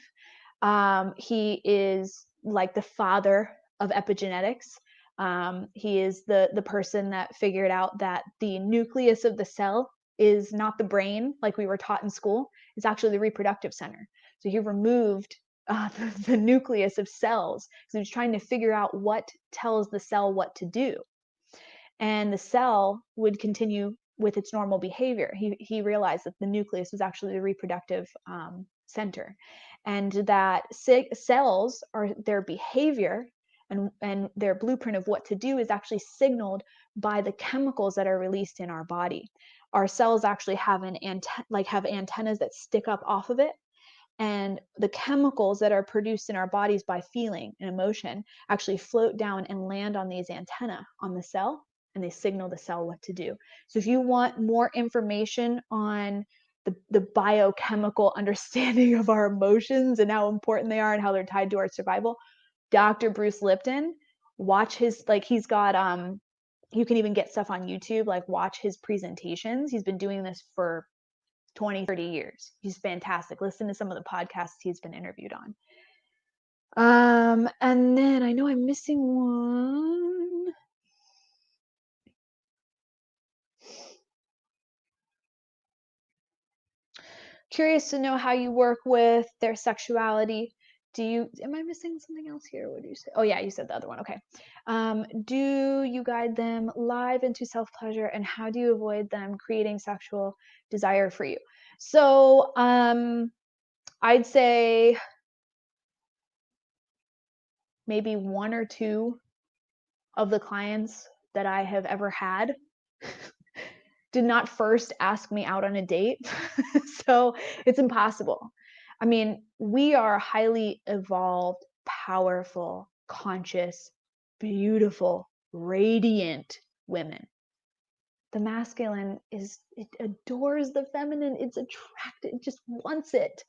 He is like the father of epigenetics. He is the person that figured out that the nucleus of the cell is not the brain like we were taught in school. It's actually the reproductive center. So he removed the nucleus of cells because he was trying to figure out what tells the cell what to do. And the cell would continue with its normal behavior. He realized that the nucleus was actually the reproductive center, and that cells are their behavior and their blueprint of what to do is actually signaled by the chemicals that are released in our body. Our cells actually have have antennas that stick up off of it, and the chemicals that are produced in our bodies by feeling and emotion actually float down and land on these antennae on the cell, and they signal the cell what to do. So if you want more information on the biochemical understanding of our emotions and how important they are and how they're tied to our survival. Dr. Bruce Lipton, watch his, like, he's got you can even get stuff on YouTube, like watch his presentations. He's been doing this for 20, 30 years. He's fantastic. Listen to some of the podcasts he's been interviewed on. And then I know I'm missing one. Curious to know how you work with their sexuality. Am I missing something else here? What do you say? Oh yeah, you said the other one. Okay. Do you guide them live into self-pleasure, and how do you avoid them creating sexual desire for you? So, I'd say maybe one or two of the clients that I have ever had did not first ask me out on a date. So it's impossible. I mean, we are highly evolved, powerful, conscious, beautiful, radiant women. The masculine it adores the feminine. It's attracted, it just wants it.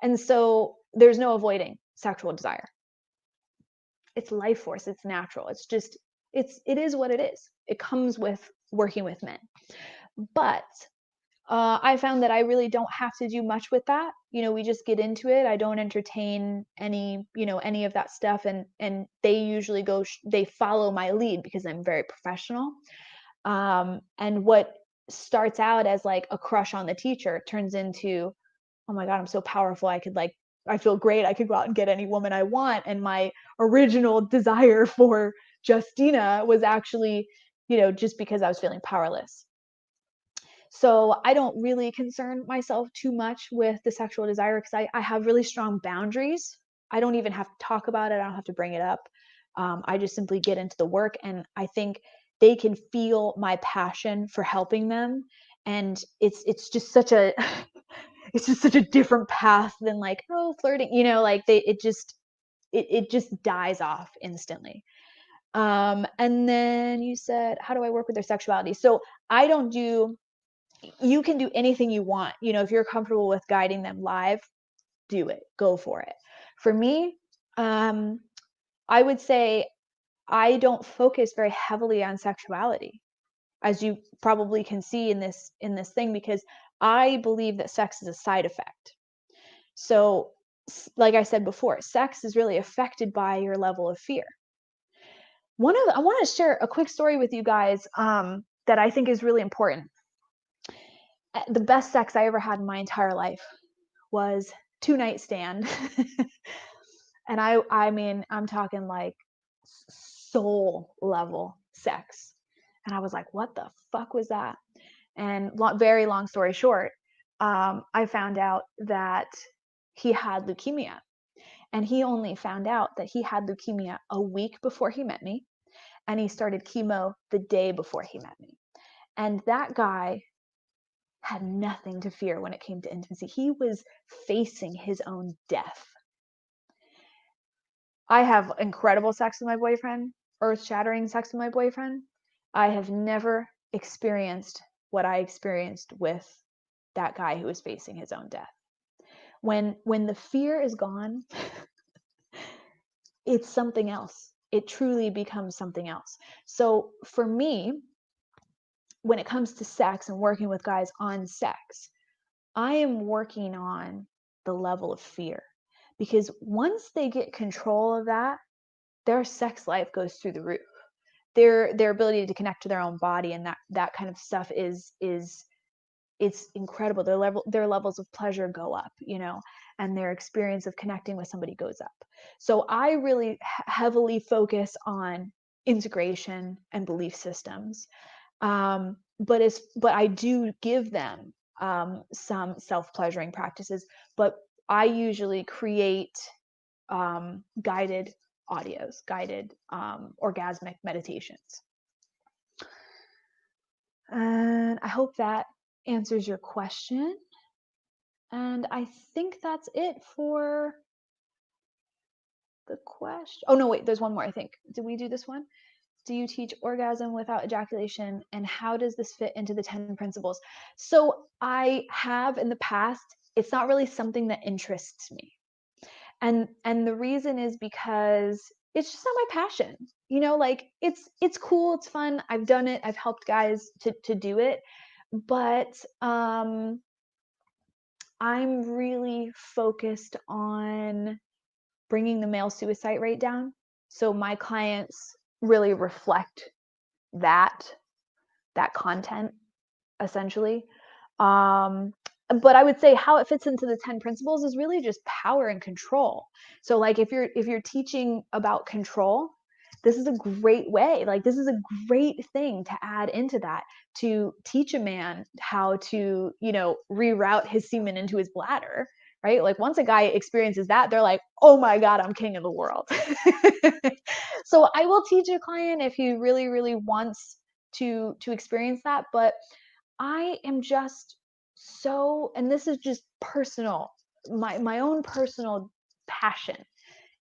And so there's no avoiding sexual desire. It's life force, it's natural. It is what it is. It comes with working with men. But I found that I really don't have to do much with that. We just get into it. I don't entertain any of that stuff, and they usually they follow my lead because I'm very professional. And what starts out as like a crush on the teacher turns into, oh my God, I'm so powerful. I feel great. I could go out and get any woman I want. And my original desire for Justina was actually, just because I was feeling powerless. So I don't really concern myself too much with the sexual desire because I have really strong boundaries. I don't even have to talk about it. I don't have to bring it up. I just simply get into the work, and I think they can feel my passion for helping them. And it's just such a it's just such a different path than like, oh, flirting, like it just dies off instantly. And then you said, how do I work with their sexuality? So I don't do you can do anything you want. If you're comfortable with guiding them live, do it. Go for it. For me, I would say I don't focus very heavily on sexuality, as you probably can see in this thing, because I believe that sex is a side effect. So, like I said before, sex is really affected by your level of fear. I want to share a quick story with you guys that I think is really important. The best sex I ever had in my entire life was 2-night stand. And I mean, I'm talking like soul level sex. And I was like, what the fuck was that? And very long story short, I found out that he had leukemia. And he only found out that he had leukemia a week before he met me. And he started chemo the day before he met me. And that guy had nothing to fear when it came to intimacy. He was facing his own death. I have incredible sex with my boyfriend, earth-shattering sex with my boyfriend. I have never experienced what I experienced with that guy who was facing his own death. When the fear is gone, it's something else. It truly becomes something else. So for me, when it comes to sex and working with guys on sex, I am working on the level of fear, because once they get control of that, their sex life goes through the roof. Their ability to connect to their own body and that kind of stuff is it's incredible. Their levels of pleasure go up, and their experience of connecting with somebody goes up. So I really heavily focus on integration and belief systems. But I do give them some self-pleasuring practices, but I usually create guided audios, guided orgasmic meditations. And I hope that answers your question. And I think that's it for the question. Oh no, wait, there's one more, I think. Did we do this one? do you teach orgasm without ejaculation, and how does this fit into the 10 principles? So I have in the past. It's not really something that interests me. And the reason is because it's just not my passion. Like it's cool, it's fun. I've done it. I've helped guys to do it. But I'm really focused on bringing the male suicide rate down. So my clients really reflect that content essentially. But I would say how it fits into the 10 principles is really just power and control. So like if you're teaching about control, this is a great way. Like this is a great thing to add into that, to teach a man how to, reroute his semen into his bladder, right? Like once a guy experiences that, they're like, oh my God, I'm king of the world. So I will teach a client if he really, really wants to experience that. But I am just so, and this is just personal, my own personal passion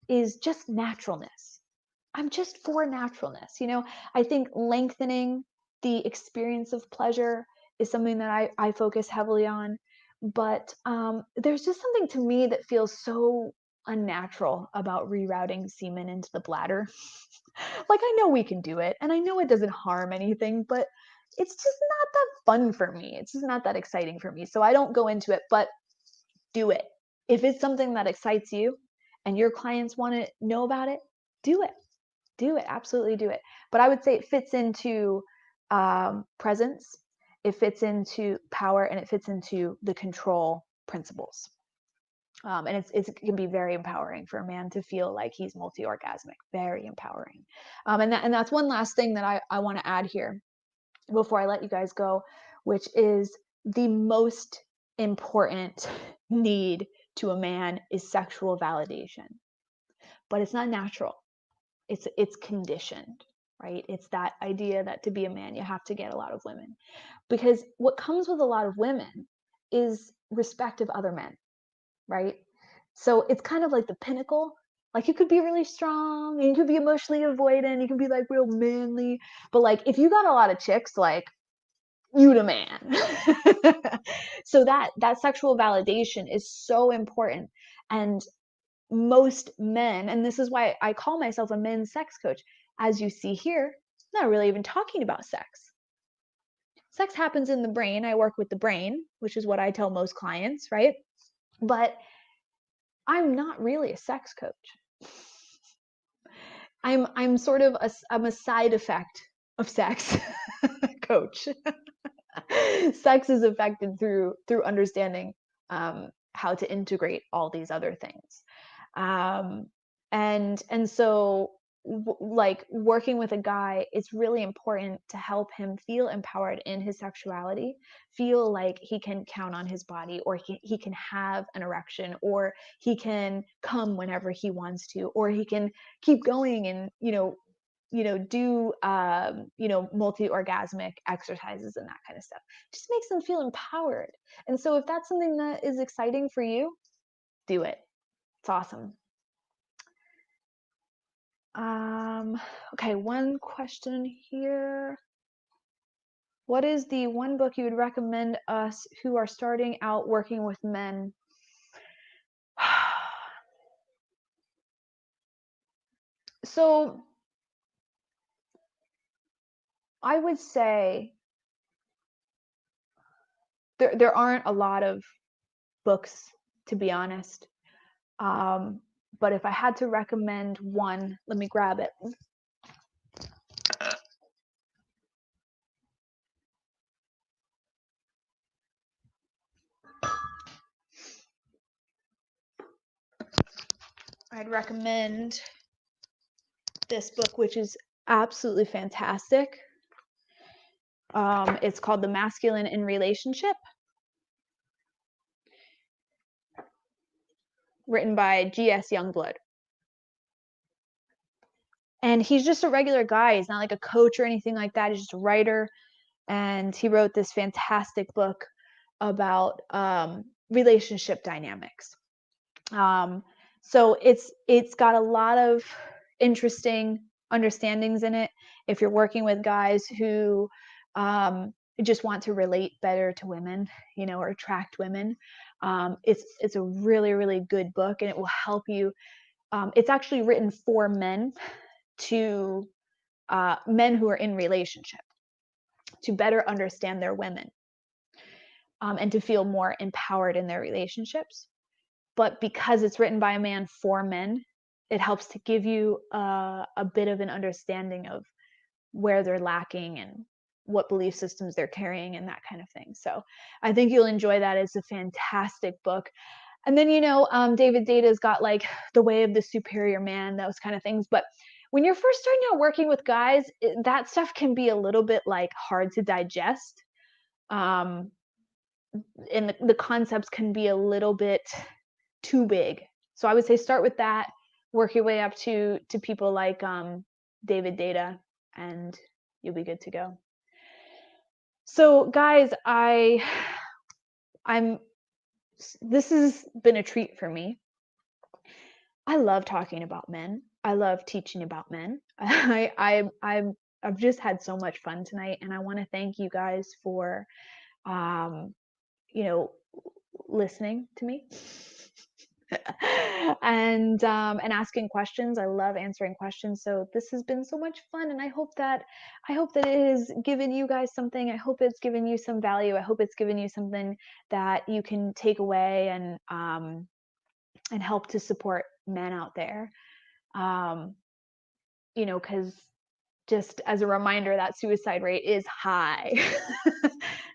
is just naturalness. I'm just for naturalness. I think lengthening the experience of pleasure is something that I focus heavily on. But there's just something to me that feels so unnatural about rerouting semen into the bladder. Like I know we can do it, and I know it doesn't harm anything, but it's just not that fun for me. It's just not that exciting for me. So I don't go into it, but do it. If it's something that excites you and your clients want to know about it, do it. Do it. Absolutely do it. But I would say it fits into presence, it fits into power, and it fits into the control principles. And it can be very empowering for a man to feel like he's multi-orgasmic. Very empowering. And that's one last thing that I want to add here before I let you guys go, which is the most important need to a man is sexual validation. But it's not natural. It's conditioned, right? It's that idea that to be a man, you have to get a lot of women. Because what comes with a lot of women is respect of other men, right? So it's kind of like the pinnacle. Like you could be really strong and you could be emotionally avoidant, you can be like real manly, but like if you got a lot of chicks, like you the man. So that sexual validation is so important. And most men, and this is why I call myself a men's sex coach, as you see here, I'm not really even talking about sex. Sex happens in the brain. I work with the brain, which is what I tell most clients, right? But I'm not really a sex coach. I'm sort of I'm a side effect of sex coach. Sex is affected through understanding how to integrate all these other things, and so like working with a guy, it's really important to help him feel empowered in his sexuality, feel like he can count on his body, or he can have an erection, or he can come whenever he wants to, or he can keep going and do multi-orgasmic exercises and that kind of stuff. Just makes them feel empowered. And so if that's something that is exciting for you, do it. It's awesome. Okay, one question here. What is the one book you would recommend us who are starting out working with men? So I would say there aren't a lot of books, to be honest. But if I had to recommend one, let me grab it. I'd recommend this book, which is absolutely fantastic. It's called The Masculine in Relationship, written by G.S. Youngblood. And he's just a regular guy. He's not like a coach or anything like that. He's just a writer. And he wrote this fantastic book about relationship dynamics. So it's got a lot of interesting understandings in it. If you're working with guys who um, just want to relate better to women, or attract women, it's a really, really good book, and it will help you. It's actually written for men, to men who are in relationship, to better understand their women, and to feel more empowered in their relationships. But because it's written by a man for men, it helps to give you a bit of an understanding of where they're lacking and what belief systems they're carrying and that kind of thing. So I think you'll enjoy that. It's a fantastic book. And then, David Data's got like The Way of the Superior Man, those kind of things. But when you're first starting out working with guys, that stuff can be a little bit like hard to digest. Um, and the concepts can be a little bit too big. So I would say start with that, work your way up to people like David Data, and you'll be good to go. So guys, I'm this has been a treat for me. I love talking about men. I love teaching about men. I've just had so much fun tonight, and I want to thank you guys for um, you know listening to me. And asking questions. I love answering questions. So this has been so much fun, and I hope that it has given you guys something. I hope it's given you some value. I hope it's given you something that you can take away and help to support men out there. Because just as a reminder, that suicide rate is high.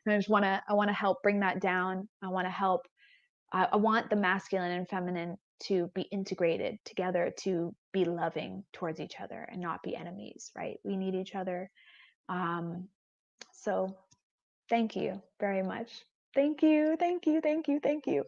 And I want to help bring that down. I want to help. I want the masculine and feminine to be integrated together, to be loving towards each other and not be enemies, right? We need each other. So thank you very much. Thank you, thank you, thank you, thank you.